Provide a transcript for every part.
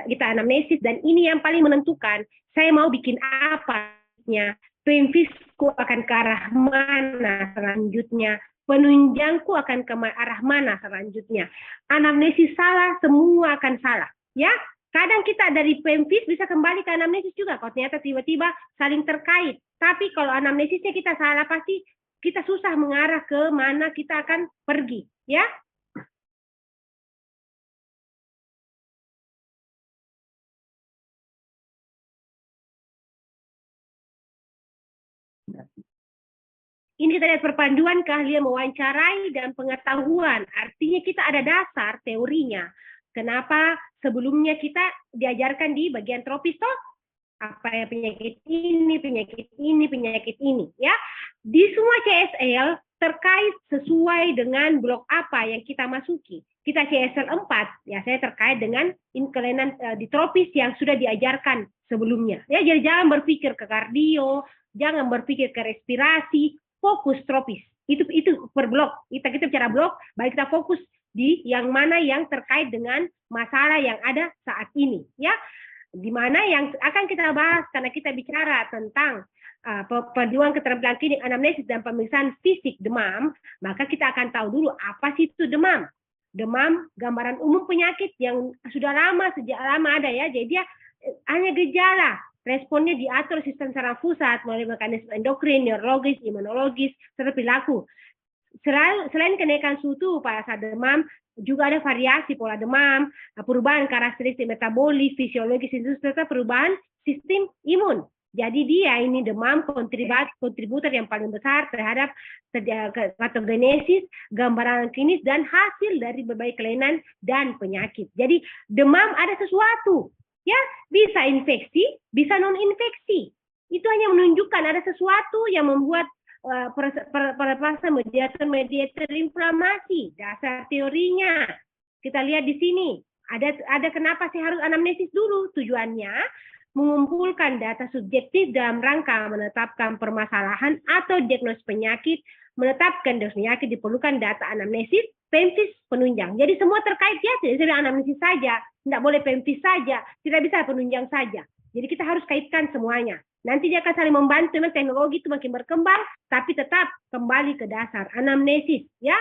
kita anamnesis, dan ini yang paling menentukan, saya mau bikin apa, pemfisku akan ke arah mana selanjutnya, penunjangku akan ke arah mana selanjutnya. Anamnesis salah, semua akan salah. Ya, kadang kita dari pemfis bisa kembali ke anamnesis juga, kalau ternyata tiba-tiba saling terkait. Tapi kalau anamnesisnya kita salah, pasti kita susah mengarah ke mana kita akan pergi. Ya, ini kita lihat perpaduan keahlian mewawancarai dan pengetahuan. Artinya kita ada dasar teorinya. Kenapa sebelumnya kita diajarkan di bagian tropis toh? Apa ya, penyakit ini, penyakit ini, penyakit ini. Ya, di semua CSL terkait sesuai dengan blok apa yang kita masuki. Kita CSL 4, ya saya terkait dengan kelainan di tropis yang sudah diajarkan sebelumnya. Ya, jadi jangan berpikir ke kardio, jangan berpikir ke respirasi, fokus tropis. Itu per blok. Kita bicara blok, baik kita fokus di yang mana yang terkait dengan masalah yang ada saat ini, ya. Di mana yang akan kita bahas karena kita bicara tentang perpaduan keterampilan klinik anamnesis dan pemeriksaan fisik demam, maka kita akan tahu dulu apa sih itu demam. Demam gambaran umum penyakit yang sudah lama, sejak lama ada ya. Jadi dia hanya gejala, responnya diatur sistem saraf pusat melalui mekanisme endokrin, neurologis, imunologis, serta perilaku. Selain kenaikan suhu pada saat demam, juga ada variasi pola demam, perubahan karakteristik metabolis, fisiologis, serta perubahan sistem imun. Jadi dia ini demam kontributor yang paling besar terhadap patogenesis, gambaran klinis, dan hasil dari berbagai kelainan dan penyakit. Jadi demam ada sesuatu, ya, bisa infeksi, bisa non infeksi. Itu hanya menunjukkan ada sesuatu yang membuat perlepasan mediator inflamasi. Dasar teorinya kita lihat di sini. Ada kenapa sih harus anamnesis dulu? Tujuannya mengumpulkan data subjektif dalam rangka menetapkan permasalahan atau diagnosis penyakit. Menetapkan diagnosis penyakit diperlukan data anamnesis, pemfis, penunjang. Jadi semua terkait ya, tidak anamnesis saja, tidak boleh pemfis saja, tidak bisa penunjang saja. Jadi kita harus kaitkan semuanya. Nanti dia akan saling membantu, memang teknologi itu makin berkembang, tapi tetap kembali ke dasar anamnesis, ya.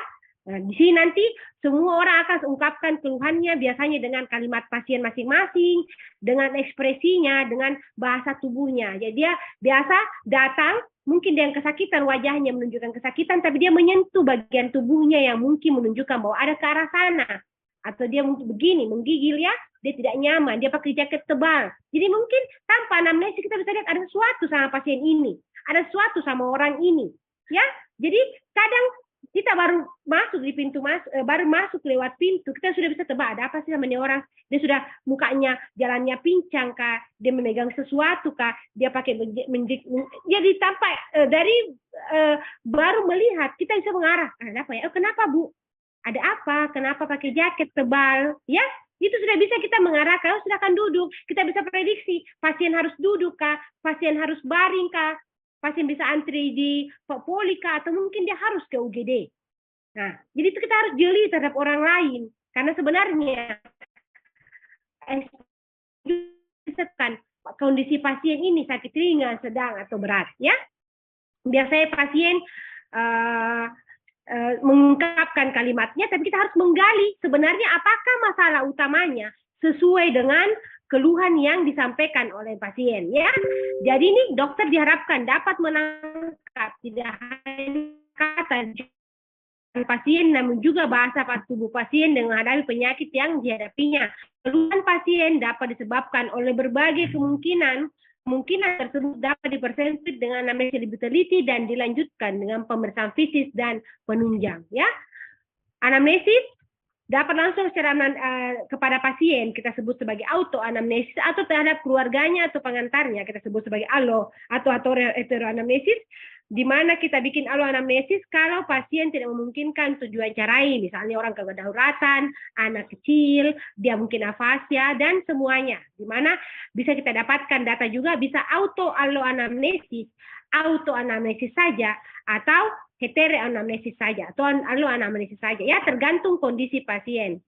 Nah, di sini nanti semua orang akan ungkapkan keluhannya biasanya dengan kalimat pasien masing-masing, dengan ekspresinya, dengan bahasa tubuhnya. Jadi dia biasa datang, mungkin dengan kesakitan, wajahnya menunjukkan kesakitan, tapi dia menyentuh bagian tubuhnya yang mungkin menunjukkan bahwa ada ke arah sana. Atau dia mungkin begini, menggigil ya, dia tidak nyaman, dia pakai jaket tebal. Jadi mungkin tanpa anamnesis kita bisa lihat ada sesuatu sama pasien ini, ada sesuatu sama orang ini, ya. Jadi kadang kita baru masuk di pintu baru masuk lewat pintu, kita sudah bisa tebak ada apa sih sama ini orang. Dia sudah mukanya jalannya pincang kah, dia memegang sesuatu kah, dia pakai jadi tanpa dari baru melihat kita bisa mengarah. Ada apa ya? Oh, kenapa Bu? Ada apa? Kenapa pakai jaket tebal? Ya, itu sudah bisa kita mengarahkan. Oh, silakan duduk. Kita bisa prediksi pasien harus duduk kah, pasien harus baring kah, pasien bisa antri di poli kah, atau mungkin dia harus ke UGD. Nah, jadi itu kita harus jeli terhadap orang lain, karena sebenarnya kondisi pasien ini sakit ringan, sedang, atau berat. Ya, biasanya pasien mengungkapkan kalimatnya, tapi kita harus menggali sebenarnya apakah masalah utamanya sesuai dengan keluhan yang disampaikan oleh pasien, ya. Jadi ini dokter diharapkan dapat menangkap tidak hanya kata pasien, namun juga bahasa tubuh pasien dengan menghadapi penyakit yang dihadapinya. Keluhan pasien dapat disebabkan oleh berbagai kemungkinan tersebut dapat dipersempit dengan anamnesis lebih teliti dan dilanjutkan dengan pemeriksaan fisik dan penunjang. Ya, anamnesis dapat langsung secara kepada pasien, kita sebut sebagai auto anamnesis, atau terhadap keluarganya atau pengantarnya kita sebut sebagai allo atau heteroanamnesis, di mana kita bikin allo anamnesis kalau pasien tidak memungkinkan tujuan carai, misalnya orang kedaulatan, anak kecil, dia mungkin afasia, dan semuanya, di mana bisa kita dapatkan data juga bisa auto allo anamnesis saja, atau heteroanamnesis saja, atau allo anamnesis saja, ya, tergantung kondisi pasien.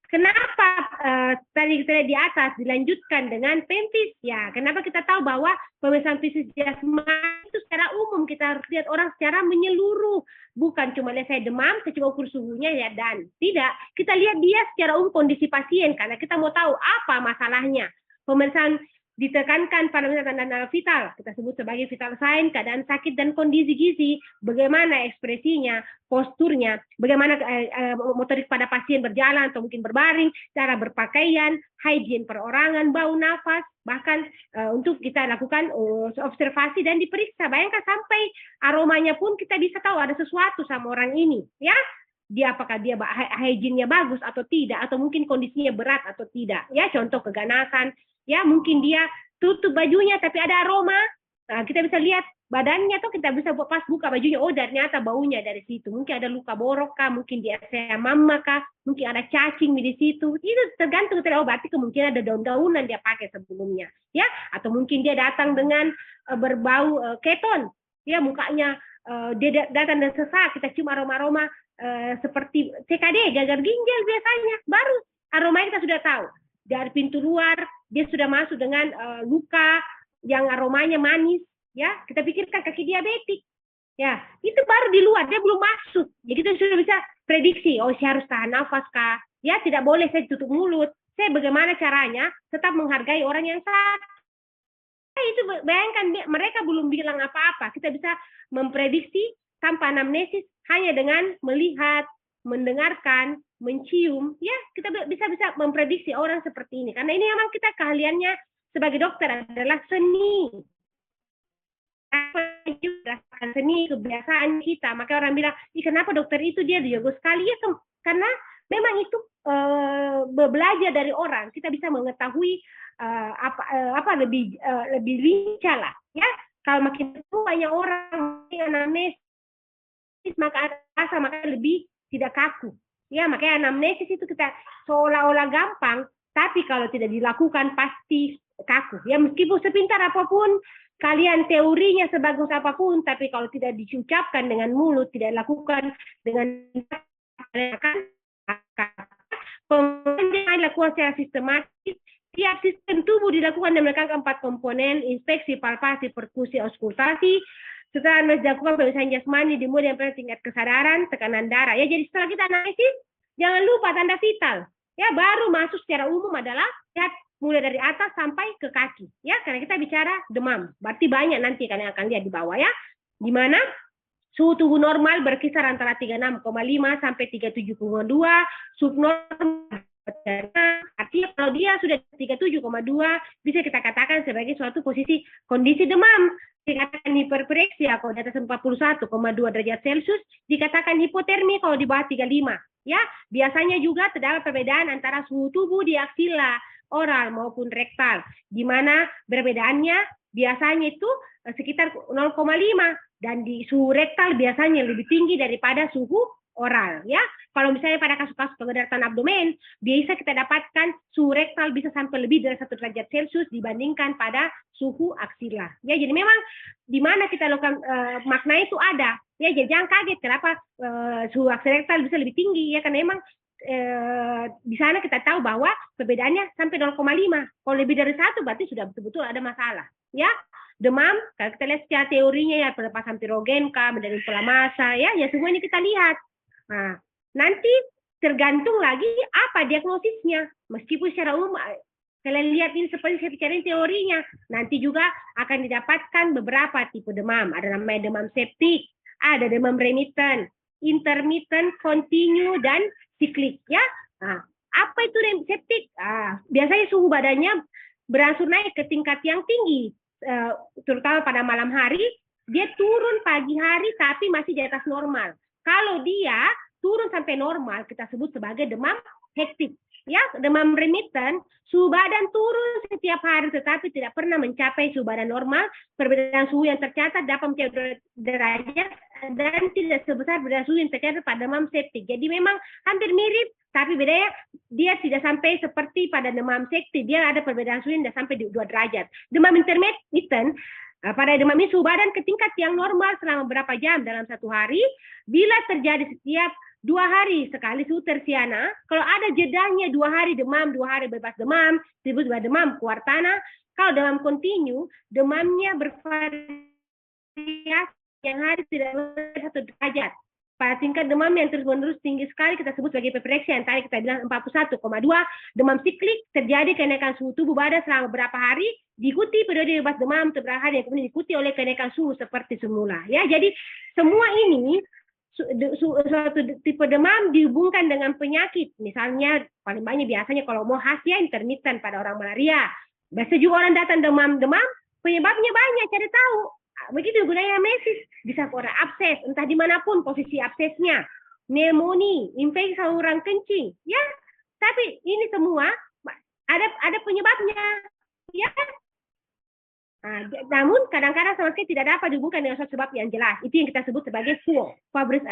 Kenapa tadi kita lihat di atas dilanjutkan dengan pempis? Ya, kenapa kita tahu bahwa pemeriksaan fisik jasmani itu secara umum kita harus lihat orang secara menyeluruh, bukan cuma lihat saya demam, saya coba ukur suhunya ya dan tidak. Kita lihat dia secara umum kondisi pasien karena kita mau tahu apa masalahnya. Pemeriksaan ditekankan pada tanda-tanda vital, kita sebut sebagai vital sign, keadaan sakit dan kondisi gizi, bagaimana ekspresinya, posturnya, bagaimana motorik pada pasien berjalan atau mungkin berbaring, cara berpakaian, higien perorangan, bau nafas, bahkan untuk kita lakukan observasi dan diperiksa. Bayangkan sampai aromanya pun kita bisa tahu ada sesuatu sama orang ini, ya. Dia apakah dia hygiene-nya bagus atau tidak, atau mungkin kondisinya berat atau tidak. Ya, contoh keganasan, ya mungkin dia tutup bajunya tapi ada aroma. Nah, kita bisa lihat badannya tuh kita bisa pas buka bajunya, oh ternyata baunya dari situ. Mungkin ada luka borok kah, mungkin dia mama kah, mungkin ada cacing di situ. Itu tergantung dari berarti kemungkinan ada daun-daunan dia pakai sebelumnya, ya. Atau mungkin dia datang dengan berbau keton, ya mukanya dia datang dan sesak, kita cium aroma-aroma seperti CKD, gagal ginjal biasanya, baru aromanya kita sudah tahu. Dari pintu luar dia sudah masuk dengan luka yang aromanya manis, ya kita pikirkan kaki diabetik, ya itu baru di luar, dia belum masuk, ya kita sudah bisa prediksi, oh saya harus tahan nafas kah, ya tidak boleh saya tutup mulut, saya bagaimana caranya tetap menghargai orang yang sakit. Itu bayangkan mereka belum bilang apa-apa, kita bisa memprediksi tanpa anamnesis hanya dengan melihat, mendengarkan, mencium, ya kita bisa memprediksi orang seperti ini. Karena ini memang kita keahliannya sebagai dokter adalah seni. Seni kebiasaan kita. Maka orang bilang, kenapa dokter itu dia jago sekali ya? Karena memang itu belajar dari orang. Kita bisa mengetahui apa lebih lincah lah, ya. Kalau makin banyak orang yang anamnesis, maka rasa maka lebih tidak kaku. Ya, makanya anamnesis itu kita seolah-olah gampang, tapi kalau tidak dilakukan pasti kaku. Ya, meskipun sepintar apapun, kalian teorinya sebagus apapun, tapi kalau tidak diucapkan dengan mulut, tidak dilakukan dengan pemeriksaan dilakukan secara sistematis, tiap sistem tubuh dilakukan dan melakukan 4 komponen, inspeksi, palpasi, perkusi, auskultasi. Setelah dilakukan pemeriksaan jasmani dimulai dari tingkat kesadaran, tekanan darah. Ya, jadi setelah kita analisis, jangan lupa tanda vital. Ya, baru masuk secara umum adalah lihat mulai dari atas sampai ke kaki. Ya, karena kita bicara demam. Berarti banyak nanti kalian akan lihat di bawah ya. Di mana suhu tubuh normal berkisar antara 36,5 sampai 37,2, subnormal. Artinya kalau dia sudah 37,2 bisa kita katakan sebagai suatu posisi kondisi demam. Dikatakan hiperpresia kalau di atas 41,2 derajat Celcius, dikatakan hipotermia kalau di bawah 35. Ya, biasanya juga terdapat perbedaan antara suhu tubuh di aksila oral maupun rektal, di mana perbedaannya biasanya itu sekitar 0,5 dan di suhu rektal biasanya lebih tinggi daripada suhu oral, ya. Kalau misalnya pada kasus-kasus pengedaratan abdomen, biasa kita dapatkan suhu rektal bisa sampai lebih dari 1 derajat Celcius dibandingkan pada suhu aksila. Ya, jadi memang di mana kita lakukan makna itu ada. Ya, jadi jangan kaget kenapa suhu aksila rektal bisa lebih tinggi, ya karena memang di sana kita tahu bahwa perbedaannya sampai 0,5. Kalau lebih dari 1 berarti sudah betul-betul ada masalah, ya. Demam, kalau kita lihat secara teorinya ya pelepasan pirogen, menjadi inflamasi, ya semua ini kita lihat. Nah, nanti tergantung lagi apa diagnosisnya. Meskipun secara umum kalian lihat ini seperti saya bicarain teorinya, nanti juga akan didapatkan beberapa tipe demam. Ada namanya demam septik, ada demam remitten, intermittent, continue, dan siklik. Ya, nah, apa itu septik? Biasanya suhu badannya berangsur naik ke tingkat yang tinggi, terutama pada malam hari. Dia turun pagi hari tapi masih di atas normal. Kalau dia turun sampai normal, kita sebut sebagai demam hektik. Ya, demam remitten, suhu badan turun setiap hari tetapi tidak pernah mencapai suhu badan normal. Perbedaan suhu yang tercatat dapat mencapai derajat dan tidak sebesar perbedaan suhu yang tercatat pada demam septik. Jadi memang hampir mirip, tapi bedanya dia tidak sampai seperti pada demam septik. Dia ada perbedaan suhu yang tidak sampai di 2 derajat. Demam intermittent, pada demam ini suhu badan ke tingkat yang normal selama beberapa jam dalam 1 hari. Bila terjadi setiap 2 hari sekali suter Siana. Kalau ada jedanya 2 hari demam, 2 hari bebas demam, disebut demam kuartana. Kalau demam kontinu, demamnya bervariasi, yang hari tidak lebih 1 derajat. Pada tingkat demam yang terus-menerus tinggi sekali kita sebut sebagai pepereksia, yang tadi kita bilang 41,2. Demam siklik terjadi kenaikan suhu tubuh badan selama beberapa hari, diikuti periode bebas demam beberapa hari, yang kemudian diikuti oleh kenaikan suhu seperti semula. Ya, jadi semua ini suatu tipe demam dihubungkan dengan penyakit. Misalnya paling banyak biasanya kalau mau khas ya intermittent pada orang malaria. Biasa juga orang datang demam-demam, penyebabnya banyak, cari tahu. Begitu gunanya mesis, bisa pada abses, entah dimanapun posisi absesnya, pneumonia, infeksi saluran kencing, ya. Tapi ini semua ada penyebabnya, ya. Nah, namun kadang-kadang sama sekali tidak dapat dihubungkan dengan suatu sebab yang jelas. Itu yang kita sebut sebagai FUO, febris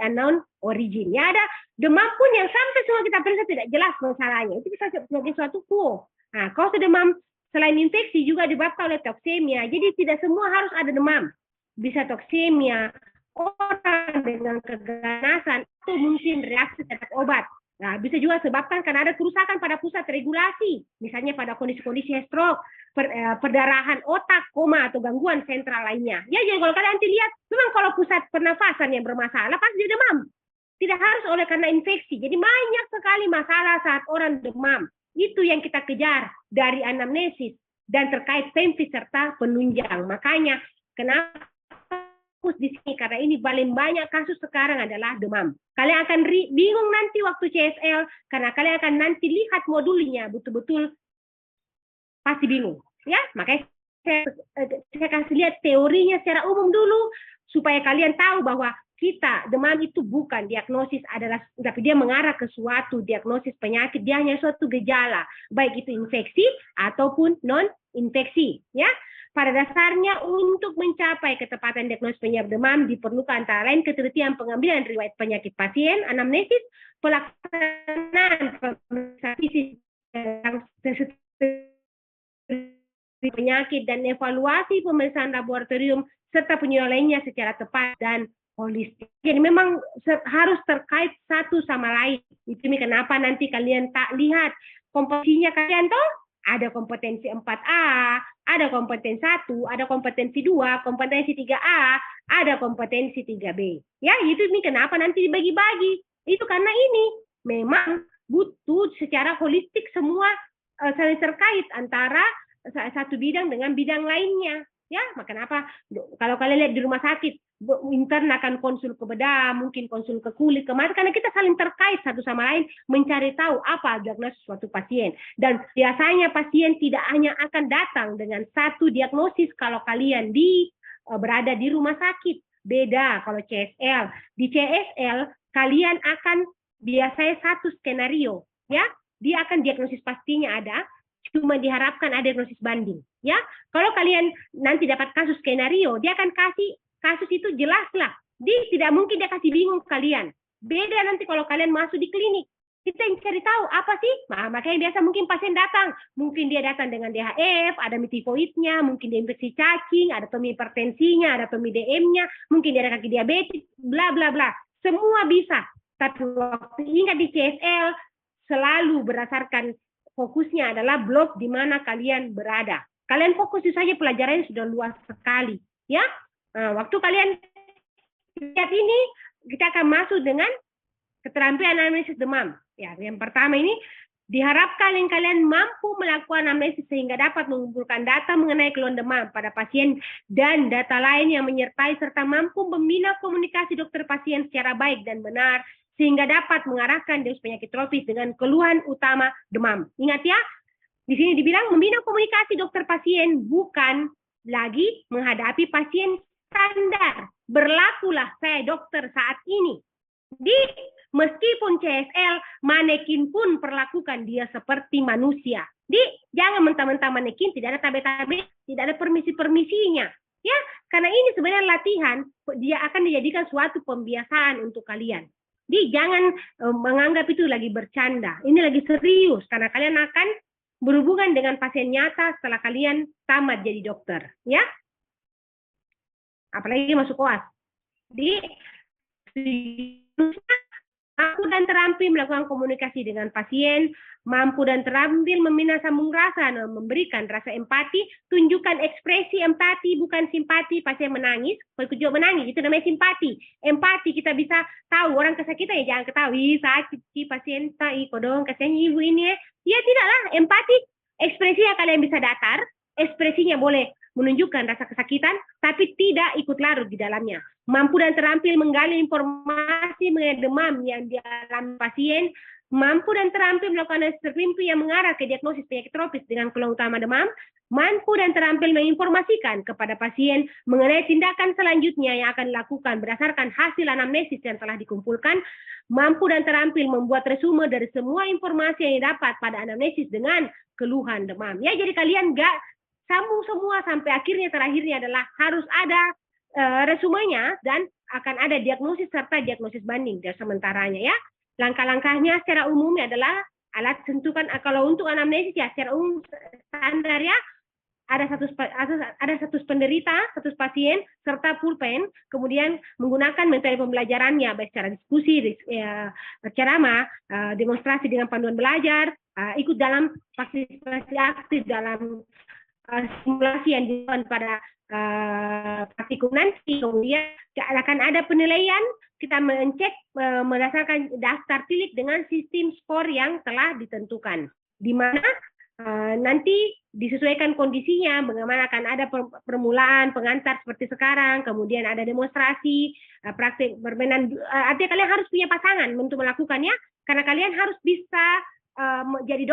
unknown origin. Ya, ada demam pun yang sampai semua kita periksa tidak jelas masalahnya. Itu bisa sebagai suatu FUO. Nah, kalau demam selain infeksi juga disebabkan oleh toksemia. Jadi tidak semua harus ada demam. Bisa toksemia, orang dengan keganasan, atau mungkin reaksi terhadap obat. Nah, bisa juga sebabkan karena ada kerusakan pada pusat regulasi, misalnya pada kondisi-kondisi stroke, perdarahan otak, koma, atau gangguan sentral lainnya. Ya, jadi kalau kalian nanti lihat, memang kalau pusat pernafasan yang bermasalah, pasti demam. Tidak harus oleh karena infeksi. Jadi banyak sekali masalah saat orang demam. Itu yang kita kejar dari anamnesis dan terkait pempis serta penunjang. Makanya kenapa fokus di sini, karena ini paling banyak kasus sekarang adalah demam. Kalian akan bingung nanti waktu CSL karena kalian akan nanti lihat modulnya betul-betul pasti bingung. Ya, makanya saya kasih lihat teorinya secara umum dulu supaya kalian tahu bahwa kita demam itu bukan diagnosis adalah, tapi dia mengarah ke suatu diagnosis penyakit, dia hanya suatu gejala, baik itu infeksi ataupun non infeksi, ya. Pada dasarnya untuk mencapai ketepatan diagnosis penyebab demam diperlukan antara lain ketelitian pengambilan riwayat penyakit pasien, anamnesis, pelaksanaan pemeriksaan fisik penyakit dan evaluasi pemeriksaan laboratorium serta penilaian lainnya secara tepat dan holistik. Jadi memang harus terkait satu sama lain. Itu kenapa nanti kalian tak lihat komposisinya kalian toh ada kompetensi 4A, ada kompetensi 1, ada kompetensi 2, kompetensi 3A, ada kompetensi 3B. Ya, itu kenapa nanti dibagi-bagi. Itu karena ini memang butuh secara holistik semua saling terkait antara satu bidang dengan bidang lainnya. Ya, maka kenapa kalau kalian lihat di rumah sakit, intern akan konsul ke bedah, mungkin konsul ke kulit, ke mata, karena kita saling terkait satu sama lain mencari tahu apa diagnosis suatu pasien. Dan biasanya pasien tidak hanya akan datang dengan satu diagnosis kalau kalian berada di rumah sakit. Beda kalau CSL. Di CSL kalian akan biasanya satu skenario, ya. Dia akan diagnosis pastinya ada, cuma diharapkan ada diagnosis banding, ya. Kalau kalian nanti dapat kasus skenario, dia akan kasih kasus itu jelas lah. Dia tidak mungkin dia kasih bingung kalian. Beda nanti kalau kalian masuk di klinik, kita yang cari tahu apa sih. Nah, makanya biasa mungkin pasien datang, mungkin dia datang dengan DHF, ada tifoidnya, mungkin dia infeksi cacing, ada pemihipertensinya, ada pemidem-nya, mungkin dia ada kaki diabetes, bla bla bla. Semua bisa. Tapi waktu ingat di CSL selalu berdasarkan fokusnya adalah blok di mana kalian berada. Kalian fokus saja pelajarannya sudah luas sekali, ya. Nah, waktu kalian lihat ini, kita akan masuk dengan keterampilan analisis demam. Ya, yang pertama ini diharapkan kalian mampu melakukan analisis sehingga dapat mengumpulkan data mengenai keluhan demam pada pasien dan data lain yang menyertai serta mampu membina komunikasi dokter pasien secara baik dan benar sehingga dapat mengarahkan diagnosis penyakit tropis dengan keluhan utama demam. Ingat ya, di sini dibilang membina komunikasi dokter pasien, bukan lagi menghadapi pasien standar. Berlakulah saya dokter saat ini. Meskipun CSL, manekin pun perlakukan dia seperti manusia. Jangan mentah-mentah manekin, tidak ada tabe-tabe, tidak ada permisi-permisinya. Ya, karena ini sebenarnya latihan, dia akan dijadikan suatu pembiasaan untuk kalian. Jangan menganggap itu lagi bercanda. Ini lagi serius karena kalian akan berhubungan dengan pasien nyata setelah kalian tamat jadi dokter, ya. Apalagi masuk koas. mampu dan terampil melakukan komunikasi dengan pasien, mampu dan terampil membina sambung rasa dan memberikan rasa empati, tunjukkan ekspresi empati bukan simpati. Pasien menangis, juga menangis, itu namanya simpati. Empati, kita bisa tahu orang kesakitan ya jangan ketahui sakit si pasien tai kodong kasihan ibu ini ya tidaklah. Empati, ekspresinya kalian bisa datar, ekspresinya boleh menunjukkan rasa kesakitan, tapi tidak ikut larut di dalamnya. Mampu dan terampil menggali informasi mengenai demam yang dialami pasien, mampu dan terampil melakukan analisis terpimpi yang mengarah ke diagnosis penyakit tropis dengan keluhan utama demam, mampu dan terampil menginformasikan kepada pasien mengenai tindakan selanjutnya yang akan dilakukan berdasarkan hasil anamnesis yang telah dikumpulkan, mampu dan terampil membuat resume dari semua informasi yang didapat pada anamnesis dengan keluhan demam. Ya, jadi kalian nggak sambung semua sampai akhirnya terakhirnya adalah harus ada resumenya dan akan ada diagnosis serta diagnosis banding dari sementaranya ya. Langkah-langkahnya secara umumnya adalah alat tentukan kalau untuk anamnesis ya secara umum standar ya ada satu penderita, satu pasien serta pulpen, kemudian menggunakan metode pembelajarannya baik secara diskusi, ceramah, demonstrasi dengan panduan belajar, ikut dalam partisipasi aktif dalam simulasi yang dilakukan pada praktikum nanti. Kemudian akan ada penilaian, kita mencek berdasarkan daftar tilik dengan sistem skor yang telah ditentukan, di mana nanti disesuaikan kondisinya, bagaimana akan ada permulaan pengantar seperti sekarang, kemudian ada demonstrasi, praktik permainan, artinya kalian harus punya pasangan untuk melakukannya, karena kalian harus bisa jadi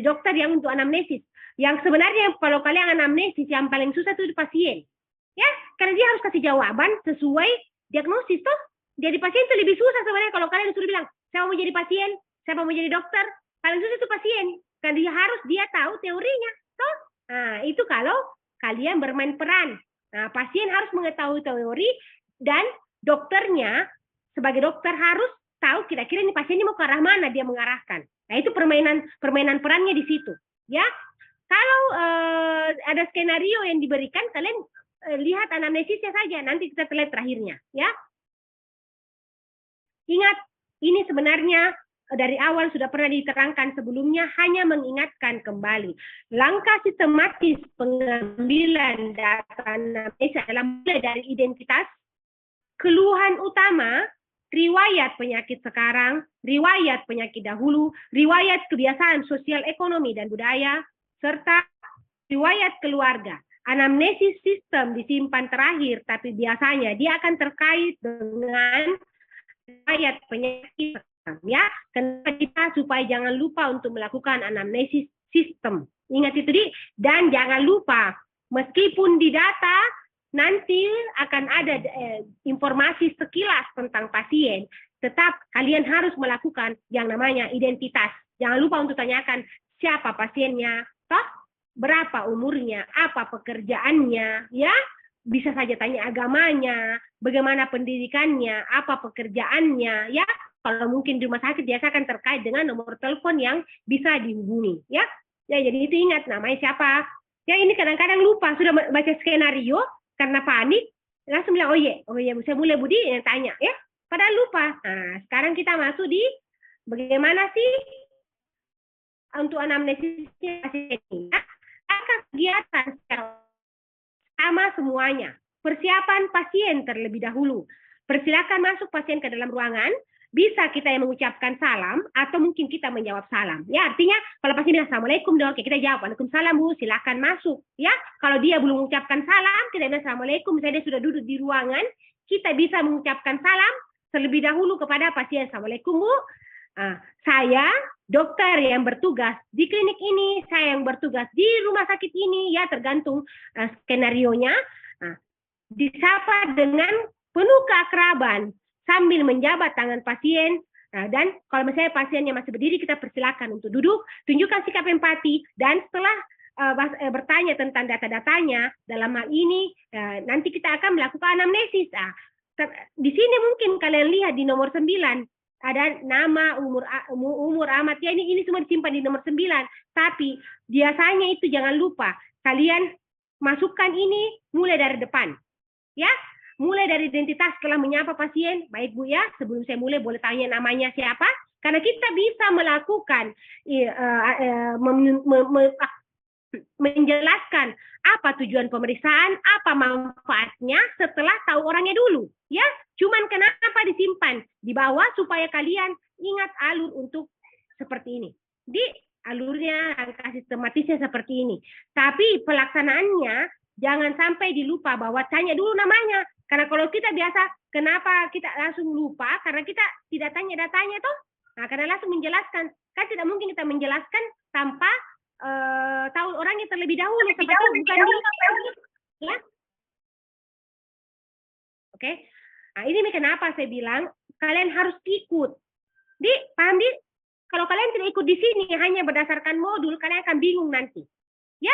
dokter yang untuk anamnesis. Yang sebenarnya kalau kalian anamnesis yang paling susah itu pasien, ya, karena dia harus kasih jawaban sesuai diagnosis tuh. Jadi pasien itu lebih susah sebenarnya kalau kalian disuruh bilang, saya mau jadi pasien, saya mau jadi dokter, paling susah itu pasien, karena dia tahu teorinya, tuh. Nah, itu kalau kalian bermain peran. Nah, pasien harus mengetahui teori dan dokternya sebagai dokter harus tahu kira-kira ini pasien ini mau ke arah mana dia mengarahkan. Nah, itu permainan perannya di situ, ya. Kalau ada skenario yang diberikan, kalian lihat anamnesisnya saja, nanti kita lihat terakhirnya, ya. Ingat, ini sebenarnya dari awal sudah pernah diterangkan sebelumnya, hanya mengingatkan kembali. Langkah sistematis pengambilan data anamnesis adalah mulai dari identitas, keluhan utama, riwayat penyakit sekarang, riwayat penyakit dahulu, riwayat kebiasaan sosial, ekonomi, dan budaya, serta riwayat keluarga. Anamnesis sistem disimpan terakhir, tapi biasanya dia akan terkait dengan riwayat penyakit, ya. Kenapa kita supaya jangan lupa untuk melakukan anamnesis sistem. Ingat itu, dan jangan lupa meskipun di data nanti akan ada informasi sekilas tentang pasien, tetap kalian harus melakukan yang namanya identitas. Jangan lupa untuk tanyakan siapa pasiennya, toh berapa umurnya, apa pekerjaannya, ya. Bisa saja tanya agamanya, bagaimana pendidikannya, apa pekerjaannya, ya. Kalau mungkin di rumah sakit biasa kan terkait dengan nomor telepon yang bisa dihubungi, ya. Ya, jadi itu ingat namanya siapa. Ya, ini kadang-kadang lupa, sudah baca skenario karena panik, langsung bilang, oh iya, saya mulai Budi yang tanya, ya. Padahal lupa. Nah, sekarang kita masuk di bagaimana sih untuk anamnesisnya pasien ini. Akan kegiatan sama semuanya. Persiapan pasien terlebih dahulu. Persilakan masuk pasien ke dalam ruangan. Bisa kita yang mengucapkan salam atau mungkin kita menjawab salam. Ya, artinya kalau pasien bilang assalamualaikum dong, kita jawab waalaikumsalam Bu, silakan masuk. Ya, kalau dia belum mengucapkan salam, kita bilang assalamualaikum. Misalnya dia sudah duduk di ruangan, kita bisa mengucapkan salam terlebih dahulu kepada pasien. Assalamualaikum Bu. Saya dokter yang bertugas di klinik ini, saya yang bertugas di rumah sakit ini, ya tergantung skenarionya. Disapa dengan penuh keakraban sambil menjabat tangan pasien. Dan kalau misalnya pasiennya masih berdiri, kita persilakan untuk duduk, tunjukkan sikap empati, dan setelah bertanya tentang data-datanya, dalam hal ini nanti kita akan melakukan anamnesis. Di sini mungkin kalian lihat di nomor 9, ada nama, umur amat, ya ini semua disimpan di nomor 9. Tapi biasanya itu jangan lupa, kalian masukkan ini mulai dari depan. Ya, mulai dari identitas setelah menyapa pasien. Baik Bu ya, sebelum saya mulai boleh tanya namanya siapa? Karena kita bisa melakukan menjelaskan apa tujuan pemeriksaan, apa manfaatnya setelah tahu orangnya dulu. Ya, cuman kenapa disimpan di bawah supaya kalian ingat alur untuk seperti ini. Di alurnya angka sistematisnya seperti ini. Tapi pelaksanaannya jangan sampai dilupa bahwa tanya dulu namanya. Karena kalau kita biasa, kenapa kita langsung lupa? Karena kita tidak tanya datanya toh. Nah, karena langsung menjelaskan. Kan tidak mungkin kita menjelaskan tanpa tahu orangnya terlebih dahulu. Seperti bukan ya. Oke. Nah, ini kenapa saya bilang kalian harus ikut. Paham di? Kalau kalian tidak ikut di sini hanya berdasarkan modul, kalian akan bingung nanti. Ya,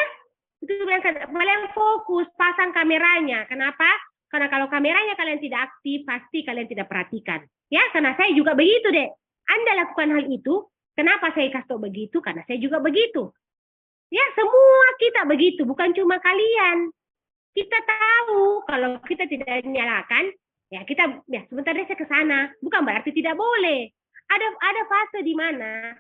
itu kalian fokus pasang kameranya. Kenapa? Karena kalau kameranya kalian tidak aktif, pasti kalian tidak perhatikan. Ya, karena saya juga begitu deh. Anda lakukan hal itu, kenapa saya kasih tahu begitu? Karena saya juga begitu. Ya, semua kita begitu, bukan cuma kalian. Kita tahu kalau kita tidak nyalakan, ya kita ya sebentar deh saya ke sana. Bukan berarti tidak boleh. Ada fase di mana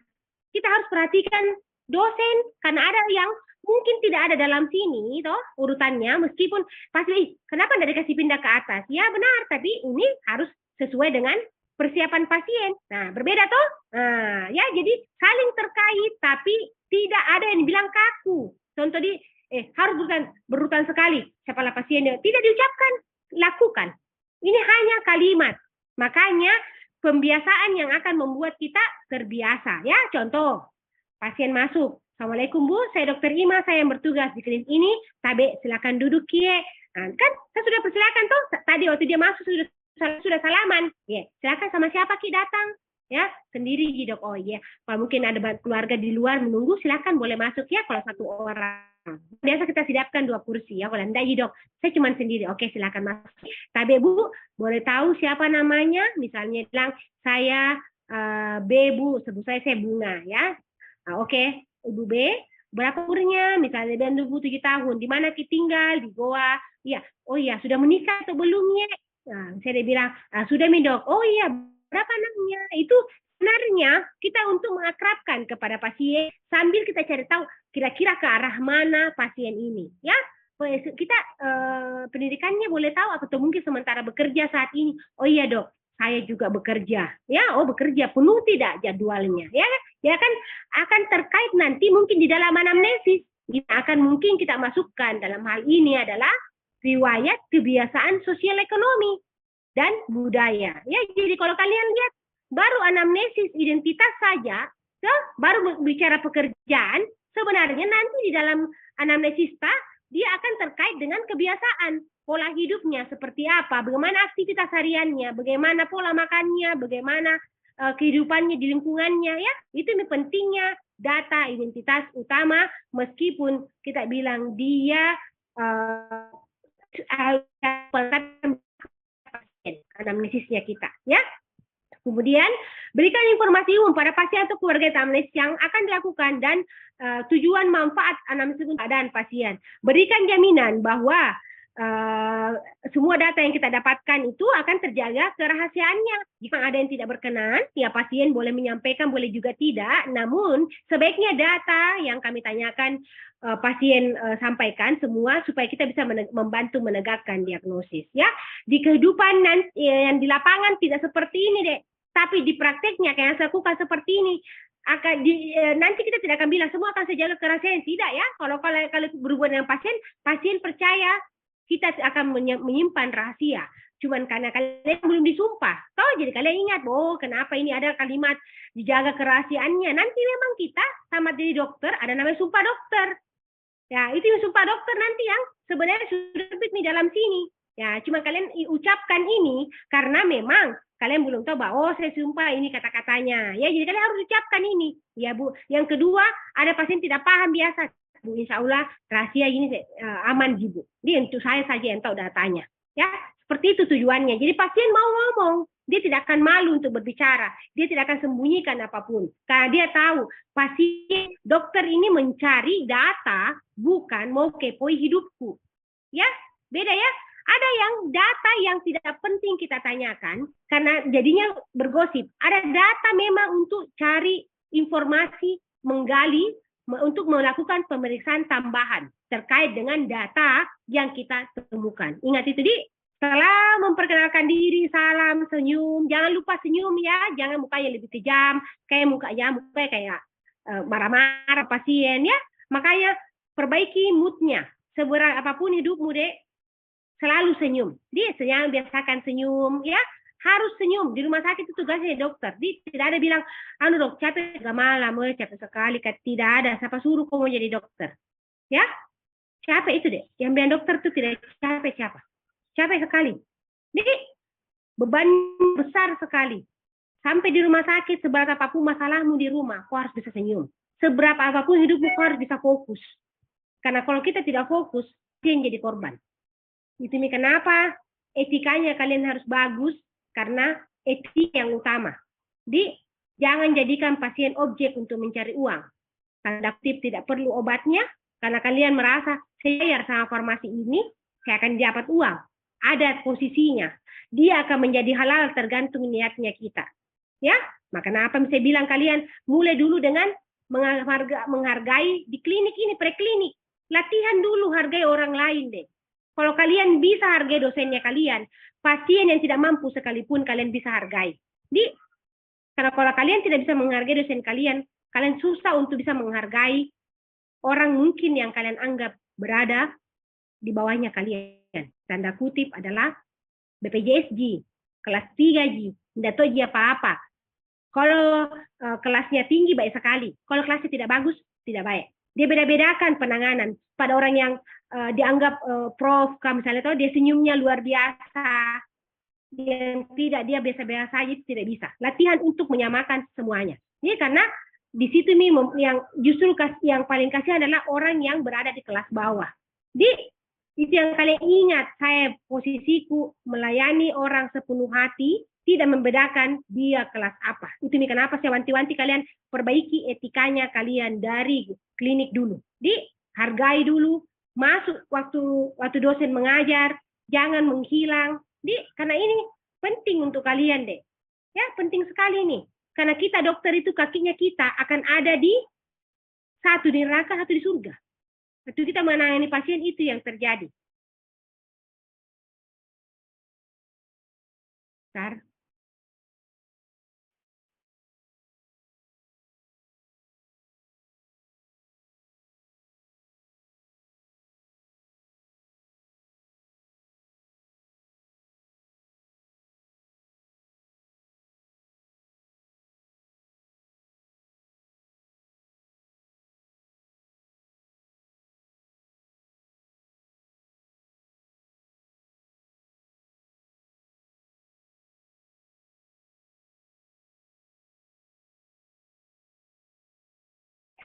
kita harus perhatikan dosen karena ada yang mungkin tidak ada dalam sini toh urutannya, meskipun pasti kenapa tidak dikasih pindah ke atas? Ya benar, tapi ini harus sesuai dengan persiapan pasien. Nah, berbeda toh? Nah, ya jadi saling terkait tapi tidak ada yang bilang kaku. Contoh harus berurutan sekali. Siapalah pasiennya? Tidak diucapkan, lakukan. Ini hanya kalimat. Makanya pembiasaan yang akan membuat kita terbiasa. Ya, contoh pasien masuk. Assalamualaikum Bu, saya Dokter Ima, saya yang bertugas di klinik ini. Tabe, silakan duduk Kie. Nah, kan saya sudah persilakan tuh. Tadi waktu dia masuk sudah salaman. Ya, silakan sama siapa Ki datang? Ya, sendiri Dok. Oh iya, kalau mungkin ada keluarga di luar menunggu, silakan boleh masuk ya kalau satu orang. Biasa kita siapkan 2 kursi ya. Kalau enggak Dok, saya cuma sendiri. Oke, silakan masuk. Tabe Bu, boleh tahu siapa namanya? Misalnya bilang saya B Bu, sebut saya Bunga ya. Nah, oke, Ibu B, berapa umurnya? Misalnya dan 27 tahun. Di mana kita tinggal? Di Goa. Iya. Oh iya, sudah menikah atau belumnya? Nah, saya bilang, sudah Mi Dok. Oh iya, berapa anaknya? Itu sebenarnya kita untuk mengakrabkan kepada pasien sambil kita cari tahu kira-kira ke arah mana pasien ini. Ya, kita pendidikannya boleh tahu atau mungkin sementara bekerja saat ini. Oh iya Dok, saya juga bekerja. Ya, oh bekerja penuh tidak jadwalnya. Ya kan akan terkait nanti mungkin di dalam anamnesis. Kita akan mungkin kita masukkan dalam hal ini adalah riwayat kebiasaan sosial ekonomi dan budaya. Ya, jadi kalau kalian lihat baru anamnesis identitas saja, baru bicara pekerjaan, sebenarnya nanti di dalam anamnesis dia akan terkait dengan kebiasaan pola hidupnya seperti apa, bagaimana aktivitas hariannya, bagaimana pola makannya, bagaimana kehidupannya di lingkungannya ya. Itu pentingnya data identitas utama meskipun kita bilang dia anamnesisnya kita ya. Kemudian berikan informasi umum pada pasien atau keluarga anamnesis yang akan dilakukan dan tujuan manfaat anamnesis untuk keadaan pasien. Berikan jaminan bahwa semua data yang kita dapatkan itu akan terjaga kerahasiaannya. Jika ada yang tidak berkenan, ya pasien boleh menyampaikan, boleh juga tidak. Namun sebaiknya data yang kami tanyakan pasien sampaikan semua supaya kita bisa membantu menegakkan diagnosis. Ya, di kehidupan yang di lapangan tidak seperti ini deh. Tapi di prakteknya kayak saya lakukan seperti ini. Nanti kita tidak akan bilang semua akan saya jaga kerahasiaan, tidak ya. Kalau berhubungan dengan pasien percaya kita akan menyimpan rahasia. Cuman karena kalian belum disumpah. Jadi kalian ingat, kenapa ini ada kalimat dijaga kerahasiaannya. Nanti memang kita sama jadi dokter, ada namanya sumpah dokter. Ya, itu sumpah dokter nanti yang sebenarnya sudah terbit di dalam sini. Ya, cuma kalian ucapkan ini karena memang kalian belum tahu bahwa saya sumpah ini kata-katanya. Ya, jadi kalian harus ucapkan ini. Ya, Bu. Yang kedua, ada pasien tidak paham biasa. Bu, insya Allah rahasia ini aman, Bu. Ini untuk saya saja yang tahu datanya. Ya, seperti itu tujuannya. Jadi pasien mau ngomong, dia tidak akan malu untuk berbicara. Dia tidak akan sembunyikan apapun. Karena dia tahu pasien dokter ini mencari data, bukan mau kepoi hidupku. Ya, beda ya. Ada yang data yang tidak penting kita tanyakan karena jadinya bergosip. Ada data memang untuk cari informasi, menggali, untuk melakukan pemeriksaan tambahan terkait dengan data yang kita temukan. Ingat itu, Di. Setelah memperkenalkan diri, salam, senyum. Jangan lupa senyum ya, jangan mukanya lebih kejam, kayak mukanya kayak marah-marah pasien ya. Makanya perbaiki moodnya. Seberat apapun hidupmu, Dek, selalu senyum. Dia yang biasakan senyum ya. Harus senyum. Di rumah sakit itu tugasnya dokter. Dia tidak ada bilang, anu dok, capek gak malam, capek sekali. Tidak ada. Siapa suruh kamu jadi dokter? Ya, siapa itu deh? Yang bilang dokter itu tidak capek siapa? Capek sekali. Jadi beban besar sekali. Sampai di rumah sakit, seberat apapun masalahmu di rumah, kau harus bisa senyum. Seberapa apapun hidupmu, kau harus bisa fokus. Karena kalau kita tidak fokus, dia yang jadi korban. Itu nih kenapa etikanya kalian harus bagus, karena etik yang utama. Jadi, jangan jadikan pasien objek untuk mencari uang. Tanda kutip tidak perlu obatnya, karena kalian merasa, saya bayar sama farmasi ini, saya akan dapat uang. Ada posisinya. Dia akan menjadi halal tergantung niatnya kita. Ya, maka kenapa saya bilang kalian mulai dulu dengan menghargai di klinik ini, preklinik. Latihan dulu hargai orang lain deh. Kalau kalian bisa hargai dosennya kalian, pasien yang tidak mampu sekalipun kalian bisa hargai. Karena kalau kalian tidak bisa menghargai dosen kalian, kalian susah untuk bisa menghargai orang mungkin yang kalian anggap berada di bawahnya kalian. Tanda kutip adalah BPJSG, kelas 3G, tidak tahu dia apa-apa. Kalau kelasnya tinggi, baik sekali. Kalau kelasnya tidak bagus, tidak baik. Dia beda-bedakan penanganan. Pada orang yang dianggap prof, misalnya tahu dia senyumnya luar biasa, yang tidak dia biasa-biasa saja, itu tidak bisa. Latihan untuk menyamakan semuanya. Ini karena di situ nih yang justru yang paling kasihan adalah orang yang berada di kelas bawah. Itu yang kalian ingat, saya posisiku melayani orang sepenuh hati, tidak membedakan dia kelas apa. Itu nih kenapa saya wanti-wanti kalian perbaiki etikanya kalian dari klinik dulu. Hargai dulu, masuk waktu dosen mengajar, jangan menghilang. Karena ini penting untuk kalian deh. Ya, penting sekali nih. Karena kita dokter itu kakinya kita akan ada di satu di neraka, satu di surga. Waktu kita menangani pasien itu yang terjadi. Bentar.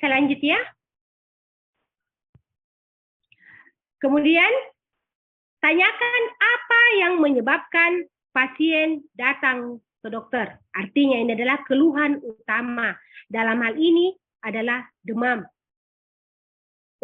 Saya lanjut ya. Kemudian, tanyakan apa yang menyebabkan pasien datang ke dokter. Artinya ini adalah keluhan utama. Dalam hal ini adalah demam.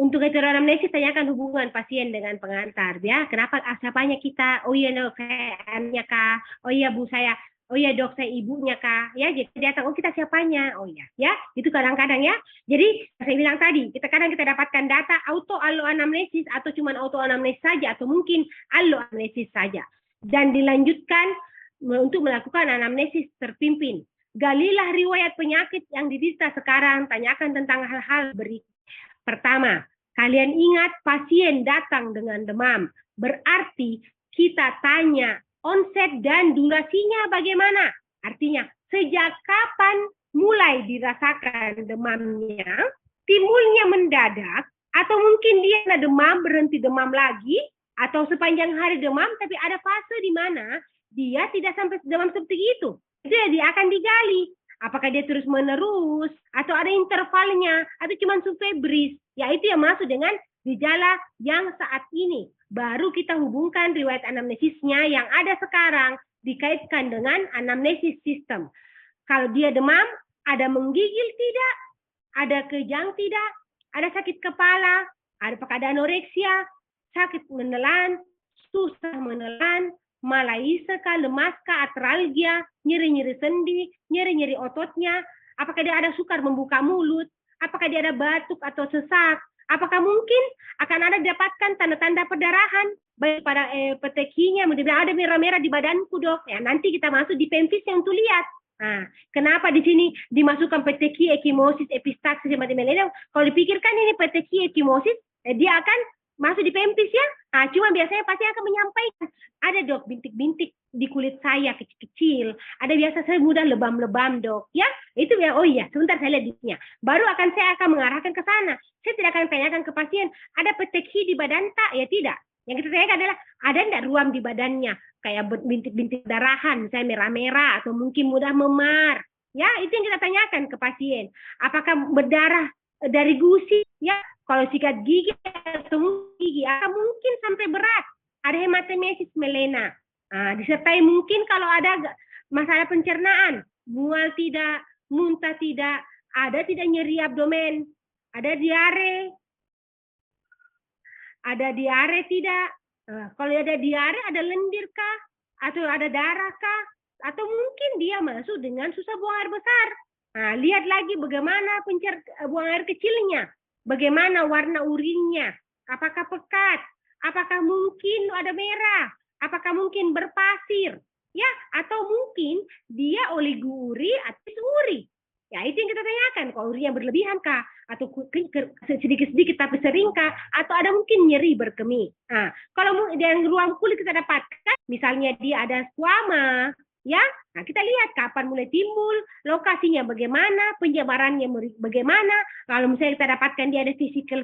Untuk heteroanamnesis, tanyakan hubungan pasien dengan pengantar. Ya, kenapa siapanya kita? Oh iya, no, kayaknya kak. Oh iya bu saya. Oh iya dok, saya ibunya kak. Ya, jadi datang. Oh kita siapanya? Oh iya, ya. Itu kadang-kadang ya. Jadi saya bilang tadi, kadang kita dapatkan data auto alloanamnesis atau cuma auto anamnesis saja atau mungkin alloanamnesis saja. Dan dilanjutkan untuk melakukan anamnesis terpimpin. Galilah riwayat penyakit yang diderita sekarang. Tanyakan tentang hal-hal berikut. Pertama, kalian ingat pasien datang dengan demam. Berarti kita tanya onset dan durasinya bagaimana. Artinya, sejak kapan mulai dirasakan demamnya, timbulnya mendadak, atau mungkin dia ada demam, berhenti demam lagi, atau sepanjang hari demam, tapi ada fase di mana dia tidak sampai demam seperti itu. Jadi akan digali. Apakah dia terus menerus, atau ada intervalnya, atau cuma subfebris. Ya itu yang masuk dengan gejala yang saat ini. Baru kita hubungkan riwayat anamnesisnya yang ada sekarang, dikaitkan dengan anamnesis sistem. Kalau dia demam, ada menggigil tidak, ada kejang tidak, ada sakit kepala, apakah ada anoreksia, sakit menelan, susah menelan, malaise kah, lemas kah, artralgia, nyeri-nyeri sendi, nyeri-nyeri ototnya, apakah dia ada sukar membuka mulut, apakah dia ada batuk atau sesak, apakah mungkin akan ada didapatkan tanda-tanda perdarahan, baik pada petekinya, ada merah-merah di badanku dok, ya nanti kita masuk di pemfisnya untuk lihat. Nah, kenapa di sini dimasukkan peteki, ekimosis, epistaxis, hematemelena? Kalau dipikirkan ini peteki, ekimosis, dia akan masuk di pempis ya. Nah, cuma biasanya pasti akan menyampaikan, ada dok bintik-bintik di kulit saya kecil-kecil, ada biasa saya mudah lebam-lebam dok, ya itu ya. Oh iya, sebentar saya lihat disnya. Baru saya akan mengarahkan ke sana. Saya tidak akan tanyakan ke pasien, ada peteki di badan tak? Ya tidak. Yang kita tanyakan adalah, ada enggak ruam di badannya? Kayak bintik-bintik darahan, misalnya merah-merah, atau mungkin mudah memar. Ya, itu yang kita tanyakan ke pasien. Apakah berdarah dari gusi? Ya, kalau sikat gigi atau gigi, akan mungkin sampai berat. Ada hematemesis melena. Nah, disertai mungkin kalau ada masalah pencernaan, mual tidak, muntah tidak, ada tidak nyeri abdomen, ada diare tidak? Kalau ada diare, ada lendir kah? Atau ada darah kah? Atau mungkin dia masuk dengan susah buang air besar. Nah, lihat lagi bagaimana buang air kecilnya. Bagaimana warna urinnya. Apakah pekat? Apakah mungkin ada merah? Apakah mungkin berpasir? Ya, atau mungkin dia oliguuri atau uri. Ya, itu yang kita tanyakan. Kalau uri yang berlebihan kah? Atau sedikit-sedikit tapi sering kah? Atau ada mungkin nyeri berkemih. Nah, kalau yang ruang kulit kita dapatkan, misalnya dia ada squama, ya, nah kita lihat kapan mulai timbul, lokasinya bagaimana, penyebarannya bagaimana. Kalau misalnya kita dapatkan dia ada fisikal,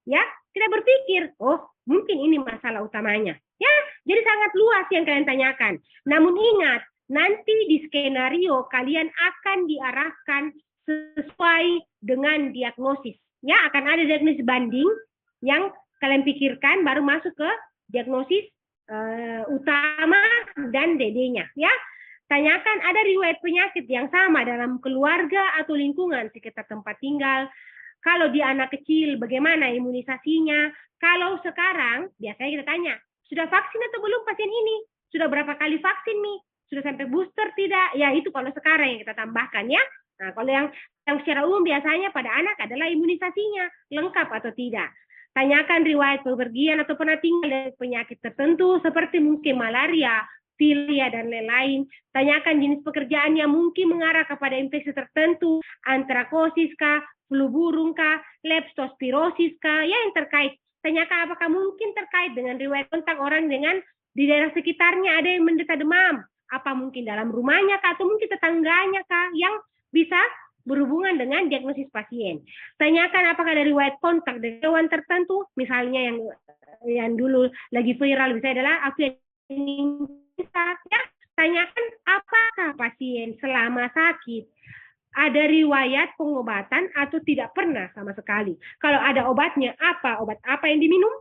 ya, kita berpikir, oh mungkin ini masalah utamanya. Ya, jadi sangat luas yang kalian tanyakan. Namun ingat, nanti di skenario kalian akan diarahkan sesuai dengan diagnosis. Ya, akan ada diagnosis banding yang kalian pikirkan baru masuk ke diagnosis utama dan DD-nya. Ya, tanyakan ada riwayat penyakit yang sama dalam keluarga atau lingkungan sekitar tempat tinggal. Kalau dia anak kecil, bagaimana imunisasinya? Kalau sekarang, biasanya kita tanya, sudah vaksin atau belum pasien ini? Sudah berapa kali vaksin nih? Sudah sampai booster tidak? Ya itu kalau sekarang yang kita tambahkan ya. Nah, kalau yang secara umum biasanya pada anak adalah imunisasinya lengkap atau tidak. Tanyakan riwayat bepergian atau pernah tinggal dari penyakit tertentu seperti mungkin malaria, filia dan lain-lain. Tanyakan jenis pekerjaan yang mungkin mengarah kepada infeksi tertentu, antrakosis kah, flu burung kah, leptospirosis kah, ya yang terkait. Tanyakan apakah mungkin terkait dengan riwayat kontak orang dengan di daerah sekitarnya ada yang menderita demam. Apa mungkin dalam rumahnya kah, atau mungkin tetangganya kah yang bisa berhubungan dengan diagnosis pasien. Tanyakan apakah dari riwayat kontak dengan hewan tertentu, misalnya yang dulu lagi viral misalnya adalah ya. Tanyakan apakah pasien selama sakit ada riwayat pengobatan atau tidak pernah sama sekali. Kalau ada obatnya, obat apa yang diminum,